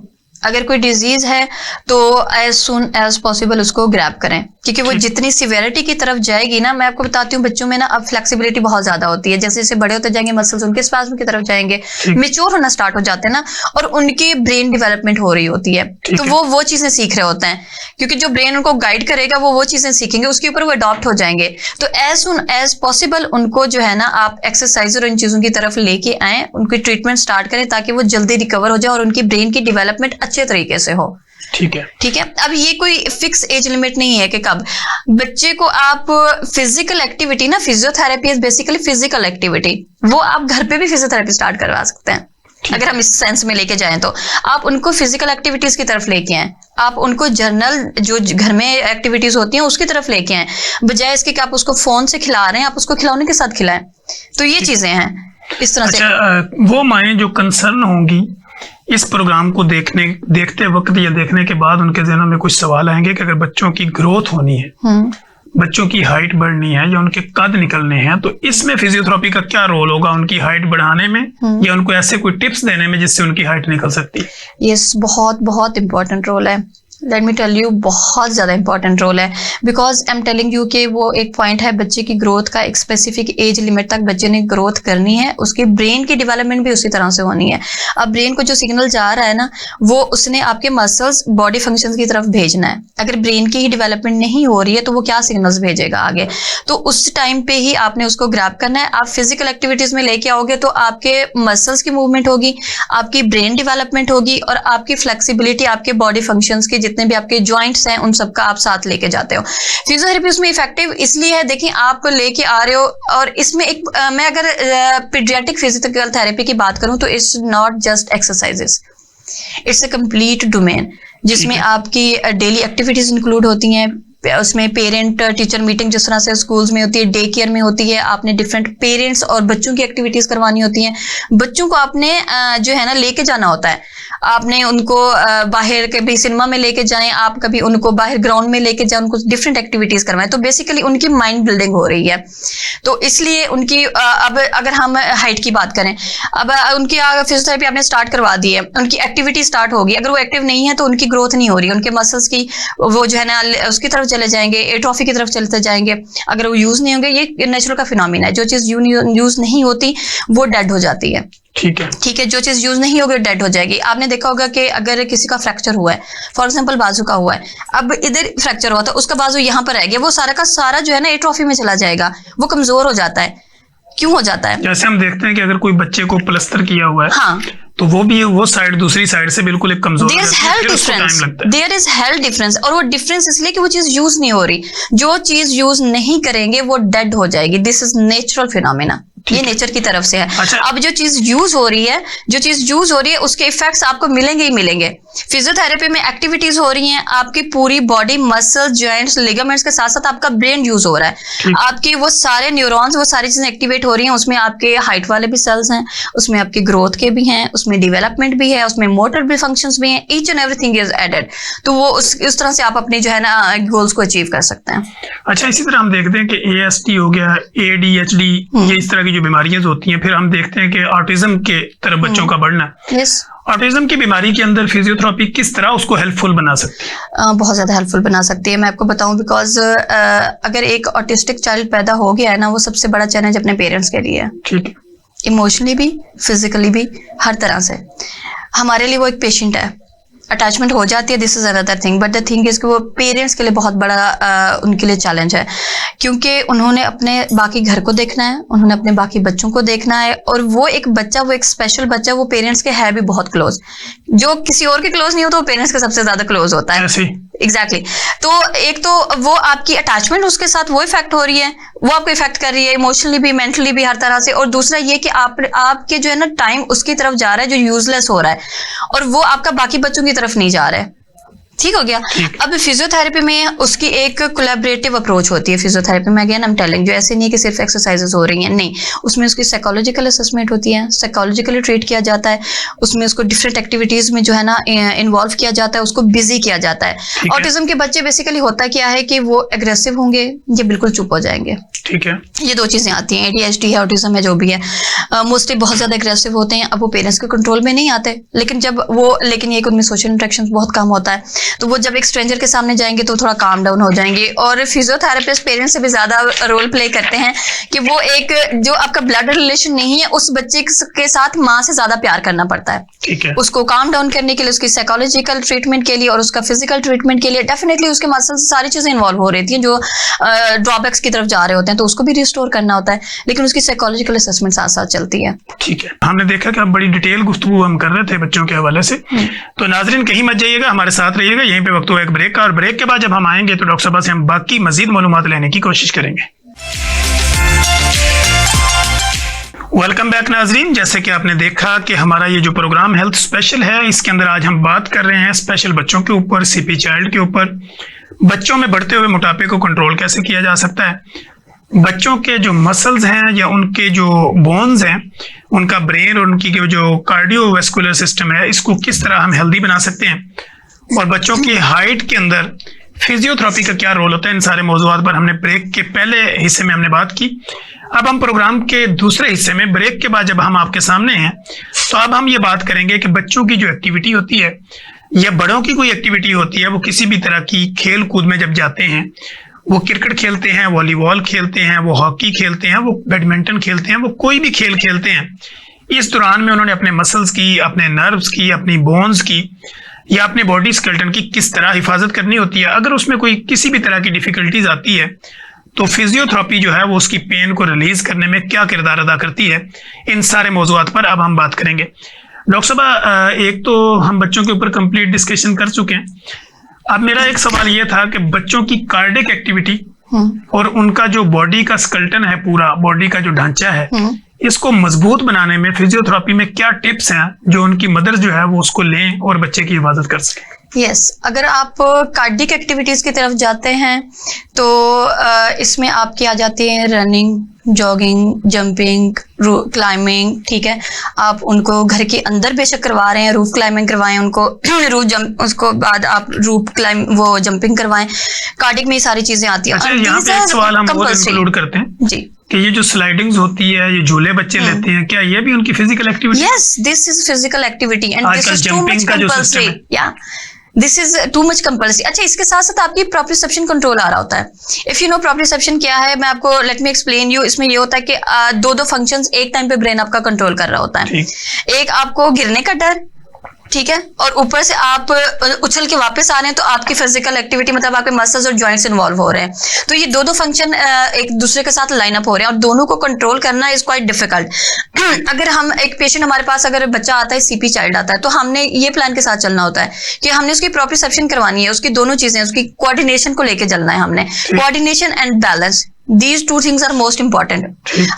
अगर कोई डिजीज है तो एज सुन एज पॉसिबल उसको ग्रैब करें, क्योंकि वो जितनी सिवियरिटी की तरफ जाएगी ना, मैं आपको बताती हूँ बच्चों में ना अब फ्लेक्सिबिलिटी बहुत ज्यादा होती है, जैसे जैसे बड़े होते जाएंगे मसल्स उनके स्पाज्म की तरफ जाएंगे, मेच्योर होना स्टार्ट हो जाते हैं ना, और उनकी ब्रेन डेवलपमेंट हो रही होती है, तो वो चीजें सीख रहे होते हैं, क्योंकि जो ब्रेन उनको गाइड करेगा वो चीजें सीखेंगे, उसके ऊपर वो अडॉप्ट हो जाएंगे। तो एज सुन एज पॉसिबल उनको जो है ना आप एक्सरसाइज और इन चीजों की तरफ लेके आए, उनकी ट्रीटमेंट स्टार्ट करें ताकि वो जल्दी रिकवर हो जाए और उनकी ब्रेन की डेवलपमेंट अच्छे तरीके से हो। ठीक है, ठीक है। अब ये कोई फिक्स एज लिमिट नहीं है कि कब बच्चे को आप फिजिकल एक्टिविटी ना, physiotherapy is basically physical activity, वो आप घर पे भी फिजियोथेरेपी स्टार्ट करवा सकते हैं अगर हम इस सेंस में लेके जाएं तो। आप उनको फिजिकल एक्टिविटीज की तरफ लेके आए, आप उनको जर्नल जो घर में एक्टिविटीज होती हैं उसकी तरफ लेके आए, बजाय इसके कि आप उसको फोन से खिला रहे हैं, आप उसको खिलौने के साथ खिलाएं। तो ये चीजें हैं इस तरह से। वो माएँ जो कंसर्न होंगी इस प्रोग्राम को देखते वक्त या देखने के बाद उनके ज़हनों में कुछ सवाल आएंगे कि अगर बच्चों की ग्रोथ होनी है, बच्चों की हाइट बढ़नी है या उनके कद निकलने हैं, तो इसमें फिजियोथेरेपी का क्या रोल होगा, उनकी हाइट बढ़ाने में या उनको ऐसे कोई टिप्स देने में जिससे उनकी हाइट निकल सकती है? यस, बहुत बहुत इंपॉर्टेंट रोल है। लेट मी टेल यू, बहुत ज्यादा इंपॉर्टेंट रोल है, because I am telling you कि वो एक पॉइंट है, बच्चे की ग्रोथ का एक स्पेसिफिक एज लिमिट तक बच्चे ने ग्रोथ करनी है, उसकी ब्रेन की डेवलपमेंट भी उसी तरह से होनी है। अब ब्रेन को जो सिग्नल जा रहा है ना, वो उसने आपके मसल्स बॉडी फंक्शंस की तरफ भेजना है। अगर ब्रेन की ही डेवलपमेंट नहीं हो रही है तो वो क्या सिग्नल्स भेजेगा आगे? तो उस टाइम पे ही आपने उसको ग्रैब करना है। आप फिजिकल एक्टिविटीज में लेके आओगे तो आपके मसल्स की मूवमेंट होगी, आपकी ब्रेन डेवलपमेंट होगी और आपकी फ्लेक्सिबिलिटी, आपके बॉडी फंक्शंस की जितने भी आपके जॉइंट्स हैं उन सबका आप साथ लेके जाते हो। फिजियोथेरेपी उसमें इफेक्टिव इसलिए है, देखिए आप लेके आ रहे हो, और इसमें एक मैं अगर पीडियाट्रिक फिजिकल थेरेपी की बात करूं तो it's not just exercises, it's a complete domain जिसमें आपकी डेली एक्टिविटीज इंक्लूड होती हैं। उसमें पेरेंट टीचर मीटिंग जिस तरह से स्कूल्स में होती है, डे केयर में होती है, आपने डिफरेंट पेरेंट्स और बच्चों की एक्टिविटीज करवानी होती हैं। बच्चों को आपने जो है ना लेके जाना होता है, आपने उनको बाहर कभी सिनेमा में लेके जाएं, आप कभी उनको बाहर ग्राउंड में लेके जाएं, उनको डिफरेंट एक्टिविटीज करवाएं, तो बेसिकली उनकी माइंड बिल्डिंग हो रही है। तो इसलिए उनकी अब अगर हम हाइट की बात करें, अब उनकी फिजियोथेरेपी आपने स्टार्ट करवा दी है, उनकी एक्टिविटी स्टार्ट होगी, अगर वो एक्टिव नहीं है तो उनकी ग्रोथ नहीं हो रही, उनके मसल्स की वो जो है ना उसकी तरफ चले जाएंगे, एट्रोफी की तरफ चलते जाएंगे, अगर वो यूज नहीं होंगे। ये नेचुरल का फिनोमिना है, जो चीज यूज नहीं होती वो डेड हो जाती है। ठीक है, जो चीज यूज नहीं होगी डेड हो जाएगी। आपने देखा होगा कि अगर किसी का फ्रैक्चर हुआ है, फॉर एग्जांपल बाजू का हुआ है, अब इधर फ्रैक्चर हुआ था, उसका बाजू यहाँ पर रह गया, वो सारा का सारा जो है ना एट्रोफी में चला जाएगा, वो कमजोर हो जाता है। क्यों हो जाता है? जैसे हम देखते हैं कि अगर कोई बच्चे को प्लास्टर किया हुआ है, हाँ, तो वो भी वो साइड दूसरी साइड से बिल्कुल एक कमजोर देयर इज हेल्थ डिफरेंस, और वो डिफरेंस इसलिए कि वो चीज यूज नहीं हो रही। जो चीज यूज नहीं करेंगे वो डेड हो जाएगी। दिस इज नेचुरल फिनोमेना, ये नेचर की तरफ से है। अच्छा। अब जो चीज यूज हो रही है उसके इफेक्ट्स आपको मिलेंगे ही मिलेंगे। फिजियोथेरेपी में एक्टिविटीज हो रही हैं, आपकी पूरी बॉडी मसल्स, जॉइंट्स, लिगामेंट्स के साथ साथ आपका ब्रेन यूज हो रहा है, आपके वो सारे न्यूरॉन्स, वो सारी चीजें एक्टिवेट हो रही हैं। उसमें आपके हाइट वाले भी सेल्स हैं, उसमें आपकी ग्रोथ के भी हैं, उसमें डेवलपमेंट भी है, उसमें मोटर भी फंक्शंस भी हैं, each and everything is added. तो वो उस तरह से आप अपने जो है ना गोल्स को अचीव कर सकते हैं। अच्छा, इसी तरह हम देखते हैं कि ASD हो गया, ADHD, ये इस तरह की जो बीमारियां होती हैं, फिर हम देखते हैं कि ऑटिज्म के तरफ बच्चों का बढ़ना। यस, ऑटिज्म की बीमारी के अंदर फिजियोथेरेपी किस तरह उसको हेल्पफुल बना सकती है? बहुत ज्यादा हेल्पफुल बना सकती है। मैं आपको बताऊं, बिकॉज अगर एक ऑटिस्टिक चाइल्ड पैदा हो गया है ना, वो सबसे बड़ा चैलेंज अपने पेरेंट्स के लिए है। ठीक है, इमोशनली भी, फिजिकली भी, हर तरह से हमारे लिए वो एक पेशेंट है। अटैचमेंट हो जाती है, this is another thing, but the thing is कि वो पेरेंट्स के लिए बहुत बड़ा उनके लिए चैलेंज है, क्योंकि उन्होंने अपने बाकी घर को देखना है, उन्होंने अपने बाकी बच्चों को देखना है, और वो एक बच्चा, वो एक स्पेशल बच्चा, वो पेरेंट्स के है भी बहुत क्लोज। जो किसी और के क्लोज नहीं होता वो पेरेंट्स के सबसे ज्यादा क्लोज होता है। एग्जैक्टली। तो एक तो वो आपकी अटैचमेंट उसके साथ वो इफेक्ट हो रही है, वो आपको इफेक्ट कर रही है इमोशनली भी, मेंटली भी, हर तरह से। और दूसरा ये कि आपके जो है ना टाइम उसकी तरफ जा रहा है जो यूजलेस हो रहा है, और वो आपका बाकी बच्चों की तरफ नहीं जा रहा है। ठीक हो गया। अब फिजियोथेरेपी में उसकी एक कोलैबोरेटिव अप्रोच होती है। फिजियोथेरेपी में अगेन आई एम टेलिंग, जो ऐसे नहीं है कि सिर्फ एक्सरसाइजेस हो रही हैं, नहीं, उसमें उसकी साइकोलॉजिकल असेसमेंट होती है, साइकोलॉजिकली ट्रीट किया जाता है, उसमें उसको डिफरेंट एक्टिविटीज में जो है ना इन्वॉल्व किया जाता है, उसको बिजी किया जाता है। ऑटिज्म के बच्चे बेसिकली होता क्या है कि वो एग्रेसिव होंगे या बिल्कुल चुप हो जाएंगे। ठीक है, ये दो चीजें आती हैं, ADHD है, ऑटिज्म है, जो भी है, मोस्टली बहुत ज्यादा एग्रेसिव होते हैं। अब वो पेरेंट्स के कंट्रोल में नहीं आते, लेकिन ये उनमें सोशल इंटरेक्शन बहुत कम होता है, तो वो जब एक स्ट्रेंजर के सामने जाएंगे तो थोड़ा काम डाउन हो जाएंगे। और फिजियोथेरेपिस्ट पेरेंट्स से भी ज्यादा रोल प्ले करते हैं कि वो एक जो आपका ब्लड रिलेशन नहीं है उस बच्चे के साथ माँ से ज्यादा प्यार करना पड़ता है। ठीक है, उसको काम डाउन करने के लिए, उसकी साइकोलॉजिकल ट्रीटमेंट के लिए और उसका फिजिकल ट्रीटमेंट के लिए डेफिनेटली उसके मसल्स सारी चीजें इन्वॉल्व हो रही थी जो ड्रॉबैक्स की तरफ जा रहे होते हैं, तो उसको भी रिस्टोर करना होता है, लेकिन उसकी साइकोलॉजिकल असेसमेंट साथ साथ चलती है। ठीक है, हमने देखा कि अब बड़ी डिटेल गुफ्तगू हम कर रहे थे बच्चों के हवाले से, तो नाजरीन कहीं मत जाइएगा, हमारे साथ रहिएगा। यहीं पे वक्त हुआ एक ब्रेक का, और ब्रेक के बाद जब हम आएंगे तो डॉक्टर साहब से हम बाकी मजीद मालूमात लेने की कोशिश करेंगे। वेलकम बैक नाजरीन, जैसे कि आपने देखा कि हमारा ये जो प्रोग्राम हेल्थ स्पेशल है, इसके अंदर आज हम बात कर रहे हैं स्पेशल बच्चों के ऊपर, CP चाइल्ड के ऊपर। बच्चों में बढ़ते हुए मोटापे को कंट्रोल कैसे किया जा सकता है, बच्चों के जो मसल्स हैं या उनके जो बोन्स हैं, उनका ब्रेन और उनकी जो कार्डियोवैस्कुलर सिस्टम है, इसको किस तरह हम हेल्दी बना सकते हैं, और बच्चों की हाइट के अंदर फिजियोथेरेपी का क्या रोल होता है। इन सारे मौजूदात पर हमने ब्रेक के पहले हिस्से में हमने बात की। अब हम प्रोग्राम के दूसरे हिस्से में ब्रेक के बाद जब हम आपके सामने हैं, तो अब हम ये बात करेंगे कि बच्चों की जो एक्टिविटी होती है या बड़ों की कोई एक्टिविटी होती है, वो किसी भी तरह की खेल कूद में जब जाते हैं, वो क्रिकेट खेलते हैं, वॉलीबॉल खेलते हैं, वो हॉकी खेलते हैं, वो बैडमिंटन खेलते हैं, वो कोई भी खेल खेलते हैं, इस दौरान में उन्होंने अपने मसल्स की, अपने नर्व्स की, अपनी बोन्स की या अपने बॉडी स्केलेटन की किस तरह हिफाजत करनी होती है। अगर उसमें कोई किसी भी तरह की डिफिकल्टीज आती है तो फिजियोथेरेपी जो है वो उसकी पेन को रिलीज करने में क्या किरदार अदा करती है, इन सारे मौजूदात पर अब हम बात करेंगे। डॉक्टर साहब, एक तो हम बच्चों के ऊपर कंप्लीट डिस्कशन कर चुके हैं। अब मेरा एक सवाल ये था कि बच्चों की कार्डिक एक्टिविटी और उनका जो बॉडी का स्केलेटन है, पूरा बॉडी का जो ढांचा है, इसको मजबूत बनाने में फिजियोथेरेपी में क्या टिप्स हैं जो उनकी मदर जो है वो उसको लें और बच्चे की हिफाजत कर सकें। यस, अगर आप कार्डिक एक्टिविटीज की तरफ जाते हैं तो इसमें आपकी आ जाती है रनिंग, जॉगिंग, जंपिंग, क्लाइंबिंग। ठीक है, आप उनको घर के अंदर बेशक करवा रहे हैं, रूफ क्लाइंबिंग करवाएं उनको, रूफ जंप, उसको बाद आप रूफ क्लाइंब वो जंपिंग करवाएं। कार्डिक में ये सारी चीजें आती हैं। अच्छा, यहाँ पे एक सवाल हम और इंक्लूड करते हैं जी कि ये जो स्लाइडिंग्स होती है, ये झूले बच्चे लेते हैं, क्या ये भी उनकी physical activity? Yes, this is physical activity and this is too much का जो सिस्टम कंपल्सरी। या this is too much compulsory. अच्छा, इसके साथ साथ आपकी प्रोप्रियोसेप्शन कंट्रोल आ रहा होता है। इफ यू नो प्रोप्रियोसेप्शन क्या है, मैं आपको लेट मी एक्सप्लेन यू। इसमें ये होता है कि दो फंक्शंस एक टाइम पे ब्रेन आपका कंट्रोल कर रहा होता है। एक आपको गिरने का डर, ठीक है, और ऊपर से आप उछल के वापस आ रहे हैं, तो आपकी फिजिकल एक्टिविटी मतलब आपके मसल्स और जॉइंट्स इन्वॉल्व हो रहे हैं। तो ये दो फंक्शन एक दूसरे के साथ लाइन अप हो रहे हैं और दोनों को कंट्रोल करना इज क्वाइट डिफिकल्ट। अगर हम एक पेशेंट, हमारे पास अगर बच्चा आता है, CP चाइल्ड आता है, तो हमने ये प्लान के साथ चलना होता है कि हमने उसकी प्रोप्रियोसेप्शन करवानी है, उसकी दोनों चीजें, उसकी कोऑर्डिनेशन को लेके चलना है हमने, coordination and balance. These two things are most important.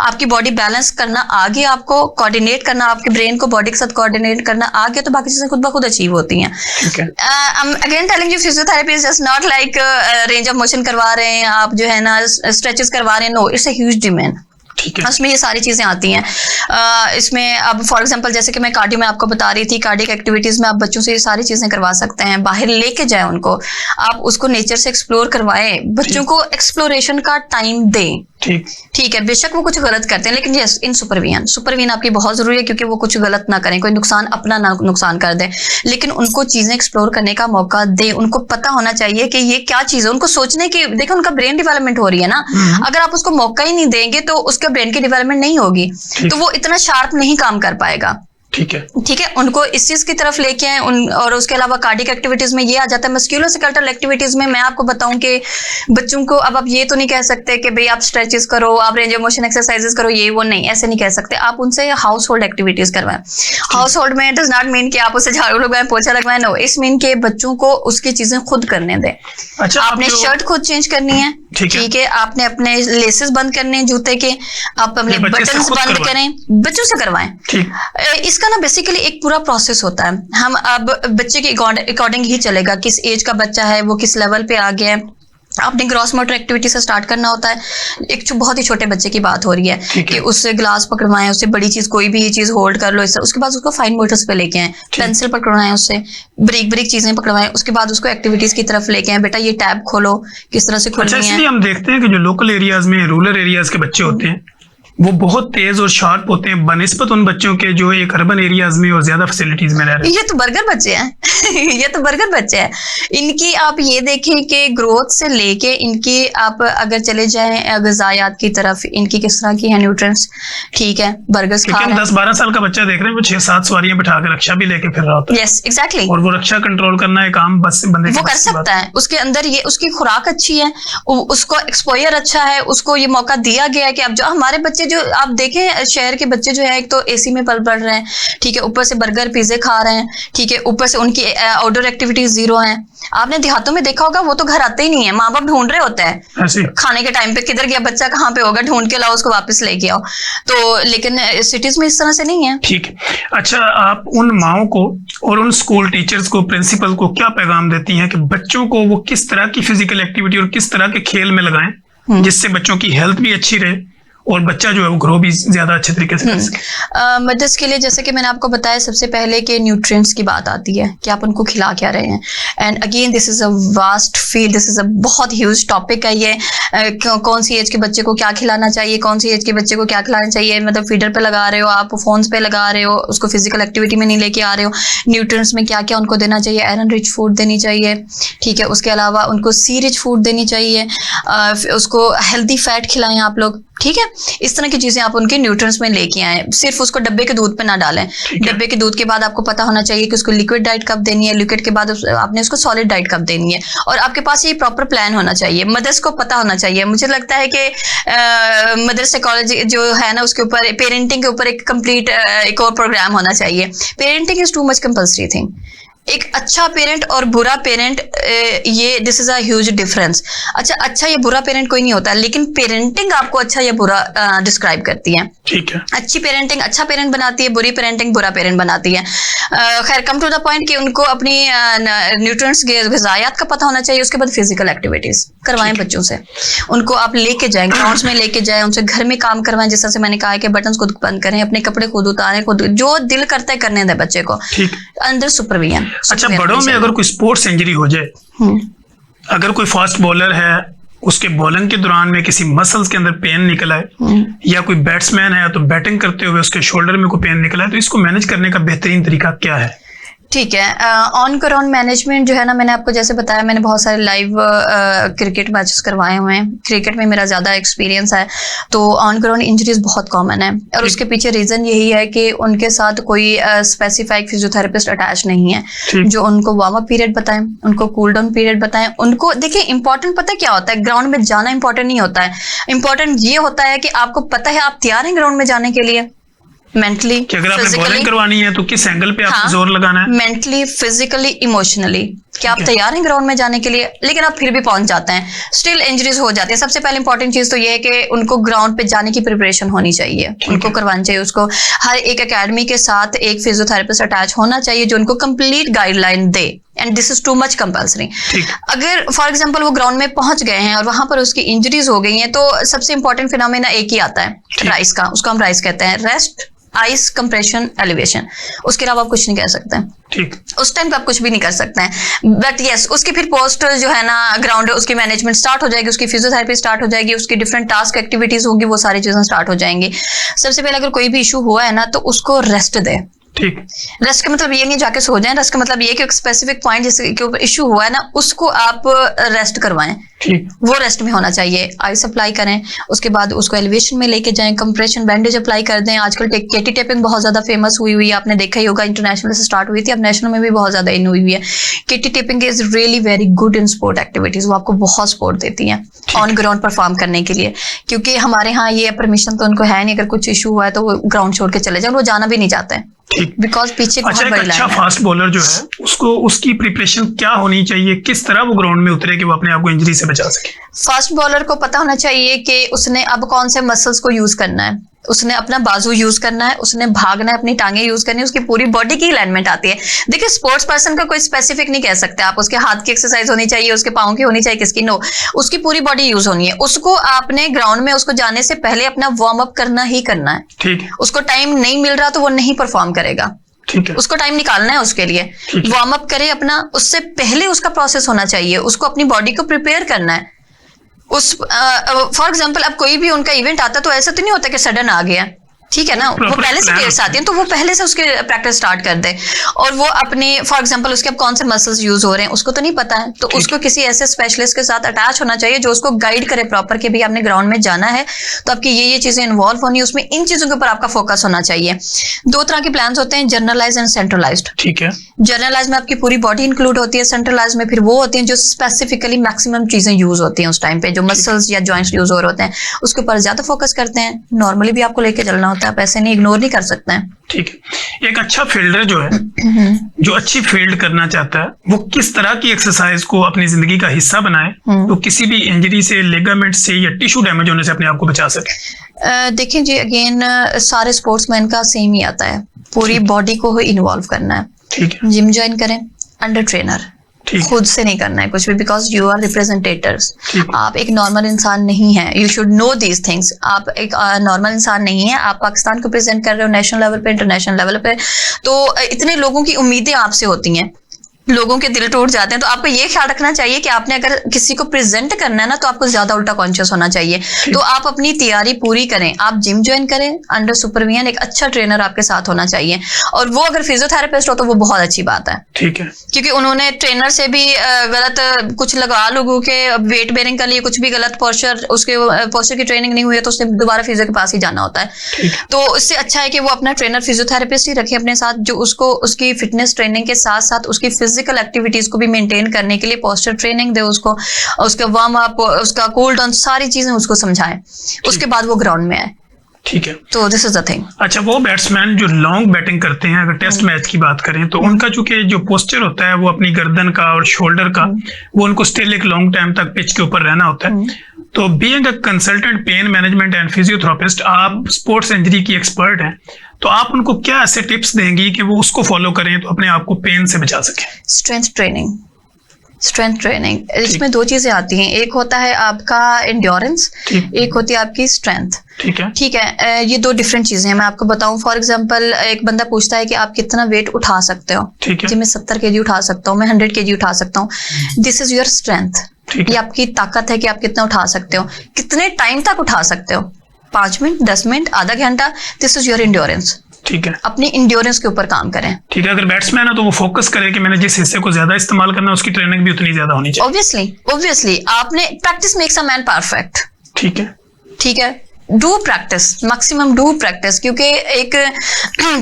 आपकी बॉडी बैलेंस करना आ गया, आपको कोऑर्डिनेट करना, आपके ब्रेन को बॉडी के साथ कोऑर्डिनेट करना आ गया, तो बाकी चीजें खुद ब खुद अचीव होती हैं। Again telling you, physiotherapy is just not like range of motion करवा रहे हैं आप, जो है ना स्ट्रेचेस करवा रहे हैं। No, it's a huge demand. उसमें ये सारी चीजें आती हैं। इसमें अब फॉर एग्जांपल जैसे कि मैं कार्डियो में आपको बता रही थी, कार्डियक एक्टिविटीज में आप बच्चों से ये सारी चीजें करवा सकते हैं। बाहर लेके जाए उनको, आप उसको नेचर से एक्सप्लोर करवाएं, बच्चों को एक्सप्लोरेशन का टाइम दें। ठीक है, बेशक वो कुछ गलत करते हैं, लेकिन यस, इन सुपरविजन आपकी बहुत जरूरी है, क्योंकि वो कुछ गलत ना करें, कोई नुकसान अपना ना नुकसान कर दे, लेकिन उनको चीजें एक्सप्लोर करने का मौका दे। उनको पता होना चाहिए कि ये क्या चीज है, उनको सोचने की, देखो उनका ब्रेन डेवलपमेंट हो रही है ना। अगर आप उसको मौका ही नहीं देंगे तो उसके ब्रेन की डेवलपमेंट नहीं होगी, तो वो इतना शार्प नहीं काम कर पाएगा। ठीक है, उनको इस चीज की तरफ लेके आए। और उसके अलावा कार्डिक एक्टिविटीज में ये आ जाता है। मस्कुलोस्केलेटल एक्टिविटीज में मैं आपको बताऊं कि बच्चों को, अब आप ये तो नहीं कह सकते कि भाई आप स्ट्रेचेस करो, आप रेंज ऑफ मोशन एक्सरसाइजेस करो, ये वो नहीं, ऐसे नहीं कह सकते। आप उनसे हाउस होल्ड एक्टिविटीज करवाएं। हाउस होल्ड में डज नॉट मीन कि आप उसे झाड़ू लगवाएं, पोछा लगवाएं, नो, इस मीन के बच्चों को उसकी चीजें खुद करने दें। अच्छा, आपने शर्ट खुद चेंज करनी है, ठीक है, आपने अपने लेसेस बंद करने हैं जूते के, आप अपने बटन्स बंद करें, बच्चों से करवाएं। इसका इसका ना बेसिकली एक पूरा प्रोसेस होता है। हम अब बच्चे के अकॉर्डिंग ही चलेगा, किस एज का बच्चा है, वो किस लेवल पे आ गया है। आपने ग्रॉस मोटर एक्टिविटी से स्टार्ट करना होता है। एक बहुत ही छोटे बच्चे की बात हो रही है कि उससे ग्लास पकड़वाएं, उससे बड़ी चीज कोई भी चीज होल्ड कर लो, उसके बाद उसको फाइन मोटर्स पे लेके आए, पेंसिल पकड़वाएं, उससे ब्रीक ब्रीक चीजें पकड़वाएं, उसके बाद उसको एक्टिविटीज की तरफ लेके आए, बेटा ये टैब खोलो, किस तरह से खोलनी है। इसलिए हम देखते हैं कि जो लोकल एरियाज में, रूरल एरियाज के बच्चे होते हैं वो बहुत तेज और शार्प होते हैं बनिस्बत उन बच्चों के जो एक अर्बन एरियाज में और ज्यादा फैसिलिटीज में रह रहे हैं। ये तो बर्गर बच्चे हैं ये तो बर्गर बच्चे हैं। इनकी आप ये देखें कि ग्रोथ से लेके इनकी आप अगर चले जाएं ग़िज़ायात की तरफ, इनकी किस तरह की है न्यूट्रिएंट्स, ठीक है, बर्गर्स खा रहे हैं। 10-12 साल का बच्चा देख रहे हैं वो 6-7 सवारियां बिठा के रक्षा भी लेके फिर रहा होता है। Yes exactly. और वो रक्षा कंट्रोल करना एक आम बस बंदे वो कर सकता है, उसके अंदर ये उसकी खुराक अच्छी है, उसको एक्सपोजर अच्छा है, उसको ये मौका दिया गया है कि अब जो हमारे बच्चे जो आप देखें शहर के बच्चे जो है, एक तो एसी में पल पड़ रहे हैं, ठीक है, ऊपर से बर्गर पिज्जे खा रहे हैं, ठीक है, ऊपर से उनकी आउटडोर एक्टिविटीज जीरो हैं। आपने देहातों में देखा होगा वो तो घर आते ही नहीं है, माँ बाप ढूंढ रहे होते हैं खाने के टाइम पे, किधर गया बच्चा, कहाँ पे होगा, ढूंढ के लाओ उसको वापस लेके आओ। तो लेकिन सिटीज में इस तरह से नहीं है। ठीक है, अच्छा, आप उन माओ को और उन स्कूल टीचर्स को, प्रिंसिपल को क्या पैगाम देती हैं कि बच्चों को वो किस तरह की फिजिकल एक्टिविटी और किस तरह के खेल में लगाएं जिससे बच्चों की हेल्थ भी अच्छी रहे और बच्चा जो है वो ग्रो भी ज्यादा अच्छे तरीके से कर सके। मदर्स के लिए जैसे कि मैंने आपको बताया सबसे पहले कि न्यूट्रिएंट्स की बात आती है कि आप उनको खिला क्या रहे हैं। And again this is a vast field, this is a बहुत ह्यूज टॉपिक है ये। कौन सी एज के बच्चे को क्या खिलाना चाहिए, कौन सी एज के बच्चे को क्या खिलाना चाहिए, मतलब फीडर पे लगा रहे हो आप, फोन्स पे लगा रहे हो, उसको फिजिकल एक्टिविटी में नहीं लेके आ रहे हो, न्यूट्रिएंट्स में क्या क्या उनको देना चाहिए, आयरन रिच फूड देनी चाहिए, ठीक है, उसके अलावा उनको सी रिच फूड देनी चाहिए, उसको हेल्दी फैट खिलाएं आप लोग, ठीक है। इस तरह की चीजें आप उनके न्यूट्रिएंट्स में लेके आए, सिर्फ उसको डब्बे के दूध पे ना डालें। डब्बे के दूध के बाद आपको पता होना चाहिए कि उसको लिक्विड डाइट कब देनी है, लिक्विड के बाद आपने उसको सॉलिड डाइट कब देनी है, और आपके पास ये प्रॉपर प्लान होना चाहिए। मदर्स को पता होना चाहिए। मुझे लगता है कि मदर साइकोलॉजी जो है ना, उसके ऊपर पेरेंटिंग के ऊपर एक कंप्लीट एक और प्रोग्राम होना चाहिए। Parenting is too much compulsory thing. एक अच्छा पेरेंट और बुरा पेरेंट, ये this is a huge difference. अच्छा या बुरा पेरेंट कोई नहीं होता, लेकिन पेरेंटिंग आपको अच्छा या बुरा डिस्क्राइब करती है। ठीक है, अच्छी पेरेंटिंग अच्छा पेरेंट बनाती है, बुरी पेरेंटिंग बुरा पेरेंट बनाती है। खैर, कम टू द पॉइंट कि उनको अपनी न्यूट्रिएंट्स ग़िज़ायात का पता होना चाहिए। उसके बाद फिजिकल एक्टिविटीज करवाएं बच्चों से, उनको आप लेके जाएं, ग्राउंड्स में लेके जाएं, उनसे घर में काम करवाएं। जैसा से मैंने कहा है कि बटन खुद बंद करें, अपने कपड़े खुद उतारें, खुद जो दिल करता है करने दें बच्चे को, अंदर सुपरविजन। अच्छा, बड़ों में अगर कोई स्पोर्ट्स इंजरी हो जाए, अगर कोई फास्ट बॉलर है, उसके बॉलिंग के दौरान में किसी मसल्स के अंदर पेन निकल आए, या कोई बैट्समैन है तो बैटिंग करते हुए उसके शोल्डर में कोई पेन निकला है, तो इसको मैनेज करने का बेहतरीन तरीका क्या है? ठीक है, ऑन ग्राउंड मैनेजमेंट जो है ना, मैंने आपको जैसे बताया, मैंने बहुत सारे लाइव क्रिकेट मैचेस करवाए हुए हैं, क्रिकेट में मेरा ज़्यादा एक्सपीरियंस है। तो ऑन ग्राउंड इंजरीज बहुत कॉमन है, और उसके पीछे रीज़न यही है कि उनके साथ कोई स्पेसिफाइड फिजियोथेरेपिस्ट अटैच नहीं है जो उनको वार्म अप पीरियड बताएं, उनको कूल डाउन पीरियड बताएं। उनको देखिए, इंपॉर्टेंट पता है क्या होता है, ग्राउंड में जाना इंपॉर्टेंट नहीं होता है। इंपॉर्टेंट ये होता है कि आपको पता है आप तैयार हैं ग्राउंड में जाने के लिए, मेंटली, कि अगर आपने बॉलिंग करवानी है तो किस एंगल पे आपको जोर लगाना है, मेंटली, फिजिकली, इमोशनली, कि आप तैयार हैं ग्राउंड में जाने के लिए, लेकिन आप फिर भी पहुंच जाते हैं, स्टिल इंजरीज हो जाती है। सबसे पहले इंपॉर्टेंट चीज तो ये है कि उनको ग्राउंड पे जाने की प्रिपरेशन होनी चाहिए, उनको करवानी चाहिए। उसको हर एक एकेडमी के साथ एक फिजियोथेरेपिस्ट अटैच होना चाहिए जो उनको complete guideline they, and this is too much compulsory. अगर फॉर एग्जांपल वो ग्राउंड में पहुंच गए हैं और वहां पर उसकी इंजरीज हो गई हैं, तो सबसे इंपॉर्टेंट फिनोमेना एक ही आता है, राइस का, उसको हम राइस कहते हैं, रेस्ट, आइस, कंप्रेशन, एलिवेशन। उसके अलावा आप कुछ नहीं कह सकते हैं। ठीक, उस टाइम पे आप कुछ भी नहीं कर सकते हैं। बट यस, उसके फिर पोस्ट जो है ना ग्राउंड, उसकी मैनेजमेंट स्टार्ट हो जाएगी, उसकी फिजियोथेरेपी स्टार्ट हो जाएगी, उसकी डिफरेंट टास्क एक्टिविटीज होगी, वो सारी चीजें स्टार्ट हो जाएंगी। सबसे पहले अगर कोई भी इशू हुआ है ना, तो उसको रेस्ट दे। ठीक, रेस्ट का मतलब ये नहीं जाके सो जाएं, रेस्ट का मतलब ये कि स्पेसिफिक पॉइंट जिसके ऊपर इशू हुआ है ना, उसको आप रेस्ट करवाएं। ठीक, वो रेस्ट में होना चाहिए। आइस अप्लाई करें, उसके बाद उसको एलिवेशन में लेके जाएं, कंप्रेशन बैंडेज अप्लाई कर दें। आजकल केटी टेपिंग बहुत ज्यादा फेमस हुई हुई है, आपने देखा ही होगा, इंटरनेशनल से स्टार्ट हुई थी, अब नेशनल में भी बहुत ज्यादा इन हुई हुई है। KT taping is really very good in sport activities, वो आपको बहुत सपोर्ट देती हैं ऑन ग्राउंड परफॉर्म करने के लिए, क्योंकि हमारे यहाँ ये परमिशन तो उनको है नहीं, अगर कुछ इशू हुआ है तो वो ग्राउंड छोड़ के चले जाए, वो जाना भी नहीं चाहते हैं, बिकॉज पीछे अच्छा, एक अच्छा फास्ट बॉलर जो है उसको, उसकी प्रिपरेशन क्या होनी चाहिए, किस तरह वो ग्राउंड में उतरे कि वो अपने आप को इंजरी से बचा सके? फास्ट बॉलर को पता होना चाहिए कि उसने अब कौन से मसल्स को यूज करना है। उसने अपना बाजू यूज करना है, उसने भागना है, अपनी टांगे यूज करनी है, उसकी पूरी बॉडी की अलाइनमेंट आती है। देखिए स्पोर्ट्स पर्सन का कोई स्पेसिफिक नहीं कह सकते आप, उसके हाथ की एक्सरसाइज होनी चाहिए, उसके पाँव की होनी चाहिए, किसकी नो, उसकी पूरी बॉडी यूज होनी है। उसको आपने ग्राउंड में उसको जाने से पहले अपना वार्म अप करना ही करना है। ठीक है। उसको टाइम नहीं मिल रहा तो वो नहीं परफॉर्म करेगा, ठीक है। उसको टाइम निकालना है उसके लिए, वार्म अप करे अपना, उससे पहले उसका प्रोसेस होना चाहिए, उसको अपनी बॉडी को प्रिपेयर करना है। उस फॉर एग्जाम्पल अब कोई भी उनका इवेंट आता तो ऐसा तो नहीं होता कि सडन आ गया, ठीक है ना, वो पहले से डेट्स आती हैं तो वो पहले से उसके प्रैक्टिस स्टार्ट कर दे। और वो अपने फॉर एग्जांपल उसके अब कौन से मसल्स यूज हो रहे हैं उसको तो नहीं पता है, तो उसको किसी ऐसे स्पेशलिस्ट के साथ अटैच होना चाहिए जो उसको गाइड करे प्रॉपर कि भाई आपने ग्राउंड में जाना है तो आपकी ये चीजें इन्वॉल्व होनी है, उसमें इन चीजों के ऊपर आपका फोकस होना चाहिए। 2 तरह के प्लान्स होते हैं, जनरलाइज एंड सेंट्रलाइज्ड। ठीक है। जनरलाइज में आपकी पूरी बॉडी इंक्लूड होती है, सेंट्रलाइज में फिर वो होती हैं जो स्पेसिफिकली मैक्सिमम चीजें यूज होती हैं उस टाइम पे, जो मसल्स या जॉइंट्स यूज हो रहे होते हैं उसके ऊपर ज्यादा फोकस करते हैं। नॉर्मली भी आपको लेके चलना होता है, आप ऐसे नहीं इग्नोर नहीं कर सकते हैं। ठीक है। एक अच्छा फील्डर जो है, जो अच्छी फील्ड करना चाहता है, वो किस तरह की एक्सरसाइज को अपनी जिंदगी का हिस्सा बनाए तो किसी भी इंजरी से, लिगामेंट से या टिश्यू डैमेज होने से अपने आप को बचा सके? देखिए जी, अगेन सारे स्पोर्ट्समैन का सेम ही आता है, पूरी बॉडी को इन्वॉल्व करना है। ठीक है। जिम ज्वाइन करें अंडर ट्रेनर, खुद से नहीं करना है कुछ भी, बिकॉज यू आर रिप्रेजेंटेटर्स। आप एक नॉर्मल इंसान नहीं है, you should know these things. आप एक नॉर्मल इंसान नहीं है, आप पाकिस्तान को प्रेजेंट कर रहे हो नेशनल लेवल पे, इंटरनेशनल लेवल पे, तो इतने लोगों की उम्मीदें आपसे होती हैं, लोगों के दिल टूट जाते हैं। तो आपको ये ख्याल रखना चाहिए कि आपने अगर किसी को प्रेजेंट करना है ना तो आपको ज्यादा उल्टा कॉन्शियस होना चाहिए। तो आप अपनी तैयारी पूरी करें, आप जिम ज्वाइन करें अंडर सुपरविजन, एक अच्छा ट्रेनर आपके साथ होना चाहिए। और वो अगर फिजियोथेरेपिस्ट हो तो वो बहुत अच्छी बात है। ठीक है। क्योंकि उन्होंने ट्रेनर से भी गलत कुछ लगा लोगों के वेट बेरिंग के लिए कुछ भी गलत पोस्चर, उसके पोस्चर की ट्रेनिंग नहीं हुई है तो उसने दोबारा फिजियो के पास ही जाना होता है। तो इससे अच्छा है कि वो अपना ट्रेनर फिजियोथेरेपिस्ट ही रखे अपने साथ, जो उसको उसकी फिटनेस ट्रेनिंग के साथ साथ उसकी फिजिकल एक्टिविटीज को भी मेंटेन करने के लिए पोस्चर ट्रेनिंग दे उसको, उसका वार्म अप, उसका कूल डाउन, सारी चीजें उसको समझाएं, उसके बाद वो ग्राउंड में आए। ठीक है। तो दिस इज द थिंग। अच्छा, वो बैट्समैन जो लॉन्ग बैटिंग करते हैं, अगर टेस्ट मैच की बात करें तो उनका चूंकि जो पोस्चर होता है वो अपनी गर्दन का और शोल्डर का, वो उनको स्टिल एक लॉन्ग टाइम तक पिच के ऊपर रहना होता है। तो being a consultant pain management and physiotherapist, आप स्पोर्ट्स इंजरी की एक्सपर्ट हैं, तो आप उनको क्या ऐसे टिप्स देंगी कि वो उसको फॉलो करें तो अपने आप को पेन से बचा सकें? स्ट्रेंथ ट्रेनिंग, स्ट्रेंथ ट्रेनिंग, इसमें 2 चीजें आती हैं, एक होता है आपका एंड्योरेंस, एक होती है आपकी स्ट्रेंथ। ठीक है। ठीक है, ये 2 डिफरेंट चीजें हैं। मैं आपको बताऊं, फॉर एग्जांपल एक बंदा पूछता है कि आप कितना वेट उठा सकते हो। ठीक है। जी मैं 70 kg उठा सकता हूँ, मैं 100 kg उठा सकता हूँ। दिस इज योर स्ट्रेंथ, ये आपकी ताकत है कि आप कितना उठा सकते हो, कितने टाइम तक उठा सकते हो, 5 मिनट, 10 मिनट, आधा घंटा। This is your endurance. ठीक है। अपनी इंड्योरेंस के ऊपर काम करें। ठीक है। अगर बैट्समैन है तो वो फोकस करे कि मैंने जिस हिस्से को ज्यादा इस्तेमाल करना है उसकी ट्रेनिंग भी उतनी ज्यादा होनी चाहिए। ऑब्वियसली आपने practice makes a man perfect. ठीक है। ठीक है, do practice, maximum do practice, क्योंकि एक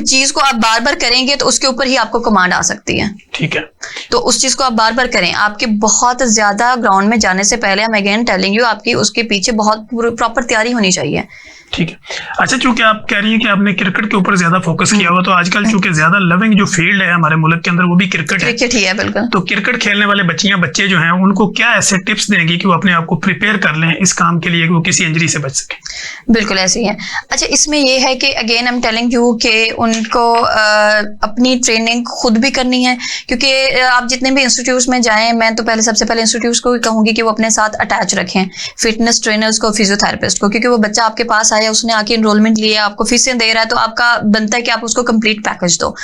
चीज को आप बार बार करेंगे तो उसके ऊपर ही आपको कमांड आ सकती है। ठीक है। तो उस चीज को आप बार बार करें। आपके बहुत ज्यादा ग्राउंड में जाने से पहले, I'm again telling you, आपकी उसके पीछे बहुत प्रॉपर तैयारी होनी चाहिए। ठीक है। अच्छा, चूंकि आप कह रही हैं कि आपने क्रिकेट के ऊपर ज्यादा फोकस किया हुआ, तो आजकल चूंकि ज्यादा लविंग जो फील्ड है हमारे मुल्क के अंदर वो भी क्रिकेट ही है। बिल्कुल। तो क्रिकेट खेलने वाले बच्चे जो हैं उनको क्या ऐसे टिप्स देंगी कि वो अपने आप को प्रिपेयर कर लें इस काम के लिए कि वो किसी इंजरी से बच सके? बिल्कुल ऐसे ही है। अच्छा, इसमें ये है कि again I am telling you कि उनको अपनी ट्रेनिंग खुद भी करनी है, क्योंकि आप जितने भी इंस्टीट्यूट्स में जाएं, मैं तो सबसे पहले इंस्टीट्यूट्स को ही कहूंगी कि वो अपने साथ अटैच रखें फिटनेस ट्रेनर्स को, फिजियोथेरेपिस्ट को, क्योंकि वो बच्चा आपके पास आया, उसने आके एनरोलमेंट लिया, आपको फीसें दे रहा है, तो आपका बनता है कि आप उसको कंप्लीट पैकेज दो।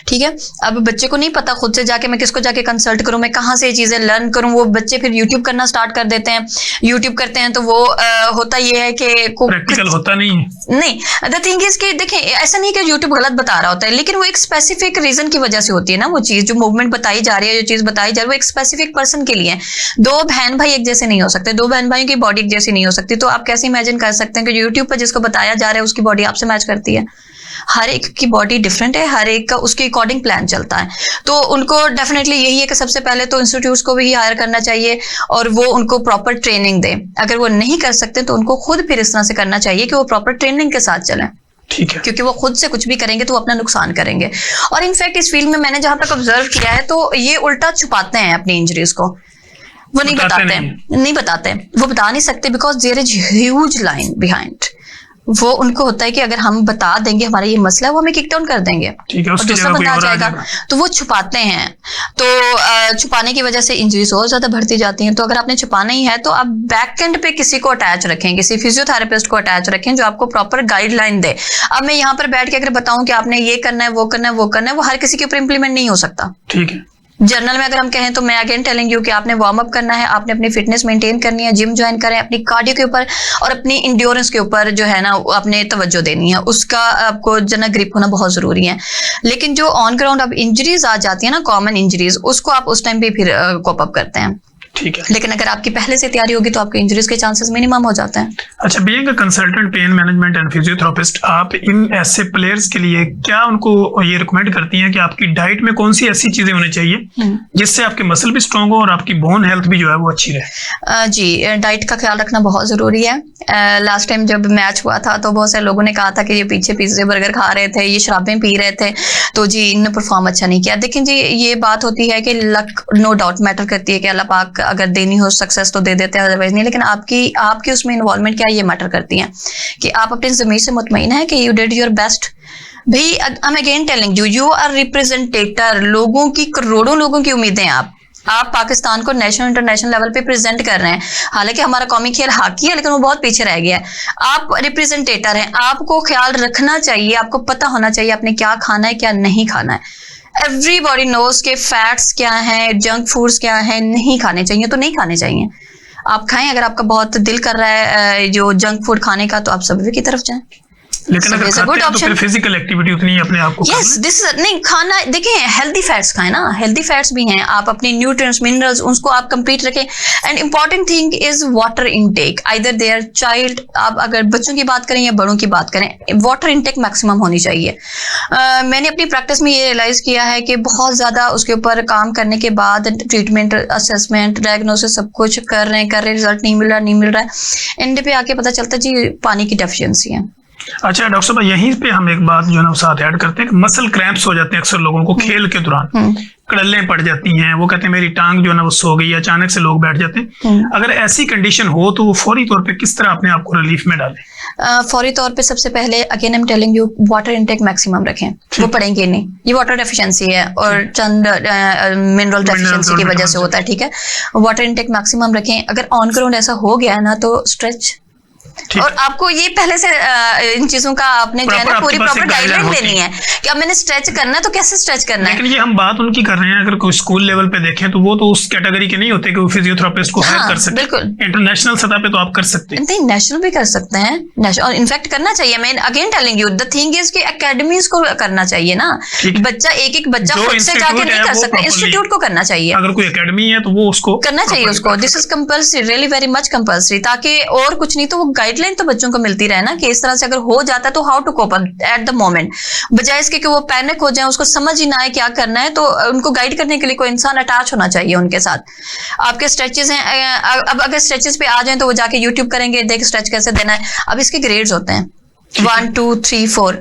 ठीक है। अब बच्चे को नहीं पता खुद से जाके मैं किसको जाके कंसल्ट करूं, मैं कहाँ से ये चीजें लर्न करूं, वो बच्चे फिर यूट्यूब करना स्टार्ट कर देते हैं। यूट्यूब करते हैं तो वो होता ये है कि प्रैक्टिकल होता नहीं है। नहीं, द थिंग इज कि देखिए, ऐसा नहीं कि यूट्यूब गलत बता रहा होता है, लेकिन वो एक स्पेसिफिक रीजन की वजह से होती है ना, वो चीज जो मूवमेंट बताई जा रही है, जो चीज बताई जा रही है, वो एक स्पेसिफिक पर्सन के लिए। 2 बहन भाई एक जैसे नहीं हो सकते, 2 बहन भाइयों की बॉडी एक जैसी नहीं हो सकती। तो आप कैसे इमेजिन कर सकते हैं कि यूट्यूब पर जिसको बताया जा रहा है उसकी बॉडी आपसे मैच करती है? हर एक की बॉडी डिफरेंट है, हर एक का उसके अकॉर्डिंग प्लान चलता है। तो उनको डेफिनेटली यही है कि सबसे पहले तो इंस्टीट्यूट्स को भी हायर करना चाहिए और वो उनको प्रॉपर ट्रेनिंग दे। अगर वो नहीं कर सकते तो उनको खुद फिर इस तरह से करना चाहिए कि वो प्रॉपर ट्रेनिंग के साथ चलें। ठीक है। क्योंकि वो खुद से कुछ भी करेंगे तो वो अपना नुकसान करेंगे। और इनफैक्ट इस फील्ड में मैंने जहां तक ऑब्जर्व किया है तो ये उल्टा छुपाते हैं अपनी इंजरीज को, वो नहीं बताते, वो बता नहीं सकते, because there is huge line behind. वो उनको होता है कि अगर हम बता देंगे हमारा ये मसला है, वो हमें किक डाउन कर देंगे ठीक है, और उसकी दूसरा जगह कोई बंदा आ और आ जाएगा, जाएगा। तो वो छुपाते हैं। तो छुपाने की वजह से इंजरीज और ज्यादा बढ़ती जाती हैं। तो अगर आपने छुपाना ही है तो आप बैक एंड पे किसी को अटैच रखें, किसी फिजियोथेरेपिस्ट को अटैच रखें जो आपको प्रॉपर गाइडलाइन दे। अब मैं यहाँ पर बैठ के अगर बताऊं कि आपने ये करना है, वो करना है, वो करना है, वो हर किसी के ऊपर इंप्लीमेंट नहीं हो सकता। ठीक है, जर्नल में अगर हम कहें तो मैं अगेन टेलिंग यू कि आपने वार्म अप करना है, आपने अपनी फिटनेस मेंटेन करनी है, जिम ज्वाइन करें, अपनी कार्डियो के ऊपर और अपनी इंड्योरेंस के ऊपर जो है ना आपने तवज्जो देनी है, उसका आपको जना ग्रिप होना बहुत जरूरी है। लेकिन जो ऑन ग्राउंड अब इंजरीज आ जाती है ना, कॉमन इंजरीज, उसको आप उस टाइम पे फिर कोप अप करते हैं। ठीक है। लेकिन अगर आपकी पहले से तैयारी होगी तो आपके इंजरीज के चांसेस मिनिमम हो जाते हैं। अच्छा, being a consultant pain management and physiotherapist, आप इन ऐसे प्लेयर्स के लिए क्या उनको ये रिकमेंड करती हैं कि आपकी डाइट में कौन सी ऐसी चीजें होनी चाहिए जिससे आपके मसल भी स्ट्रांग हो और आपकी बोन हेल्थ भी जो है वो अच्छी रहे? जी, डाइट का ख्याल रखना बहुत ज़रूरी है। लास्ट टाइम जब मैच हुआ था तो बहुत सारे लोगों ने कहा था कि ये पीछे पिज्जे बर्गर खा रहे थे, ये शराबें पी रहे थे, तो जी इनने परफॉर्म अच्छा नहीं किया। देखिए जी, ये बात होती है कि लक नो डाउट मैटर करती है कि अल्लाह पाक अगर देनी हो सक्सेस तो दे देते हैं, अदरवाइज नहीं। लेकिन आपकी उसमें इन्वॉल्वमेंट क्या, ये मैटर करती है कि आप अपनी ज़मीर से मुतमईन है कि यू डिड योर बेस्ट। भाई, I am again telling you, you are representator, लोगों की, करोड़ों लोगों की उम्मीदें आप पाकिस्तान को नेशनल इंटरनेशनल लेवल पे प्रेजेंट कर रहे हैं। हालांकि हमारा कौमी खेल हॉकी है, लेकिन वो बहुत पीछे रह गया है। आप रिप्रेजेंटेटर हैं, आपको ख्याल रखना चाहिए, आपको पता होना चाहिए आपने क्या खाना है, क्या नहीं खाना है। एवरीबॉडी नोज के फैट्स क्या हैं, जंक फूड्स क्या हैं, नहीं खाने चाहिए तो नहीं खाने चाहिए। आप खाएं, अगर आपका बहुत दिल कर रहा है जो जंक फूड खाने का, तो आप सबवे की तरफ जाएं। लेकिन अगर खाते हैं तो फिर फिजिकल एक्टिविटी उतनी अपने आप को यस, दिस इज नहीं खाना। देखिए, हेल्दी फैट्स खाएं ना, हेल्दी फैट्स भी हैं। आप अपनी न्यूट्रिएंट्स, मिनरल्स, उसको आप कंप्लीट रखें। And important thing is water intake, either their child, आप अगर बच्चों की बात करें या बड़ों की बात करें, वाटर इनटेक मैक्सिमम होनी चाहिए। मैंने अपनी प्रैक्टिस में ये रियलाइज किया है कि बहुत ज्यादा उसके ऊपर काम करने के बाद ट्रीटमेंट, असेसमेंट, डायग्नोसिस सब कुछ कर रहे हैं, रिजल्ट नहीं मिल रहा है। एंड पे आके पता चलता है जी पानी की डेफिशिएंसी है। अच्छा डॉक्टर साहब, यहीं पे हम एक बात जो है ना साथ ऐड करते हैं कि मसल क्रैम्प्स हो जाते हैं अक्सर लोगों को खेल के दौरान, कड़ल्लें पड़ जाती हैं, वो कहते हैं मेरी टांग जो है ना वो सो गई, अचानक से लोग बैठ जाते हैं। अगर ऐसी कंडीशन हो तो वो फौरी तौर पे किस तरह अपने आप को रिलीफ में डालें? फौरी तौर पे सबसे पहले again I am telling you, water intake maximum रखें। वो पढ़ेंगे नहीं, ये वाटर डेफिशिएंसी है और चंद मिनरल डेफिशिएंसी की वजह से होता है। ठीक है, वाटर इनटेक मैक्सिमम रखें। अगर ऑन ग्राउंड ऐसा हो गया है ना तो स्ट्रेच, और आपको ये पहले से इन चीजों का आपने जो है ना पूरी प्रॉपर गाइडलाइन लेनी है कि अब मैंने स्ट्रेच करना है तो कैसे स्ट्रेच करना है। लेकिन ये हम बात उनकी कर रहे हैं, अगर कोई स्कूल लेवल पे देखें तो वो तो उस कैटेगरी के नहीं होते कि वो फिजियोथेरेपिस्ट को हायर कर सकते। बिल्कुल, इंटरनेशनल सतह पे तो आप कर सकते हैं। नहीं, नेशनल भी कर सकते हैं, और इनफैक्ट करना चाहिए। मैं again telling you, the thing is कि एकेडमीज को करना चाहिए ना। बच्चा एक बच्चा खुद से जाके नहीं कर सकता, इंस्टीट्यूट को करना चाहिए। अगर कोई एकेडमी है तो वो उसको करना चाहिए उसको। This is compulsory, really very much compulsory, ताकि और कुछ नहीं तो वो गाइडलाइन तो बच्चों को मिलती रहे ना कि इस तरह से अगर हो जाता है तो how to cope up at the moment, बजाय इसके कि वो पैनिक हो जाए, उसको समझ ही ना आए क्या करना है। तो उनको गाइड करने के लिए कोई इंसान अटैच होना चाहिए उनके साथ। आपके स्ट्रेचेस हैं, अब अगर स्ट्रेचेस पे आ जाए तो वो जाके यूट्यूब करेंगे, देख स्ट्रेच कैसे देना है। अब इसके ग्रेड्स होते हैं 1 2 3 4।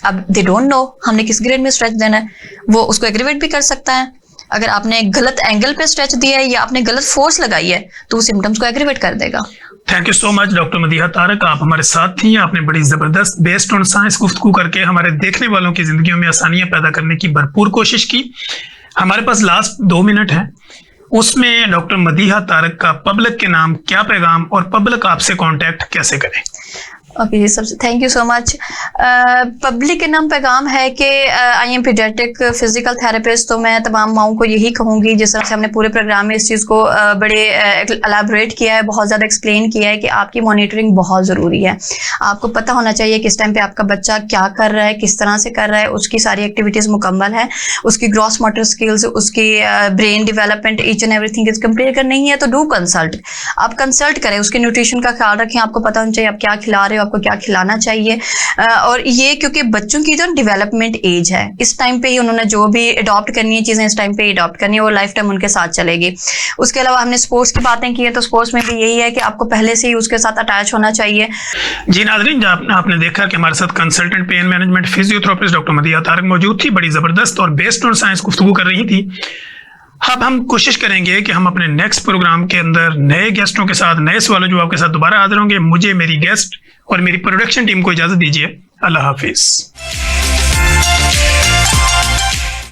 अब दे डोंट नो हमने किस ग्रेड में स्ट्रेच देना है, वो उसको एग्रीवेट भी कर सकता है। अगर आपने गलत एंगल पे स्ट्रेच दिया है या आपने गलत फोर्स लगाई है तो वो सिम्टम्स को एग्रीवेट कर देगा। Thank you so much doctor Madiha Tariq, आप हमारे साथ थी। आपने बड़ी जबरदस्त बेस्ड ऑन साइंस गुफ्तगू करके हमारे देखने वालों की जिंदगियों में आसानियां पैदा करने की भरपूर कोशिश की। हमारे पास लास्ट 2 मिनट है, उसमें डॉक्टर मदीहा तारक का पब्लिक के नाम क्या पैगाम और पब्लिक आपसे कांटेक्ट कैसे करें? ओके जी, सबसे thank you so much. Public के नाम पैगाम है कि I am paediatric physical therapist, तो मैं तमाम माओं को यही कहूँगी, जिस तरह से हमने पूरे प्रोग्राम में इस चीज़ को बड़े एलाबोरेट किया है, बहुत ज़्यादा एक्सप्लेन किया है कि आपकी मॉनिटरिंग बहुत ज़रूरी है। आपको पता होना चाहिए किस टाइम पे आपका बच्चा क्या कर रहा है, किस तरह से कर रहा है, उसकी सारी एक्टिविटीज़ मुकम्मल है, उसकी ग्रॉस मोटर स्किल्स, उसकी brain development, each and everything is complete. अगर नहीं है तो डू कंसल्ट, आप कंसल्ट करें, उसके न्यूट्रिशन का ख्याल रखें, आपको पता होना चाहिए आप क्या खिला रहे हो, आपको क्या खिलाना चाहिए। और ये क्योंकि बच्चों की तो डेवलपमेंट एज है, इस टाइम पे ही उन्होंने जो भी अडॉप्ट करनी है चीजें, इस टाइम पे अडॉप्ट करनी है, वो लाइफ टाइम उनके साथ चलेगी। उसके अलावा हमने स्पोर्ट्स की बातें की है, तो स्पोर्ट्स में भी यही है कि आपको पहले से ही उसके साथ अटैच होना चाहिए। जी नाज़रीन, आपने देखा कि हमारे साथ consultant pain management physiotherapist doctor Madiha Tariq मौजूद थी, बड़ी जबरदस्त और बेस्ड ऑन साइंस गुफ्तगू कर रही थी। अब हम कोशिश करेंगे कि हम अपने नेक्स्ट प्रोग्राम के अंदर नए गेस्टों के साथ, नए सवालों जवाब के साथ दोबारा हाजिर होंगे। मुझे, मेरी गेस्ट और मेरी प्रोडक्शन टीम को इजाज़त दीजिए। अल्लाह हाफिज़।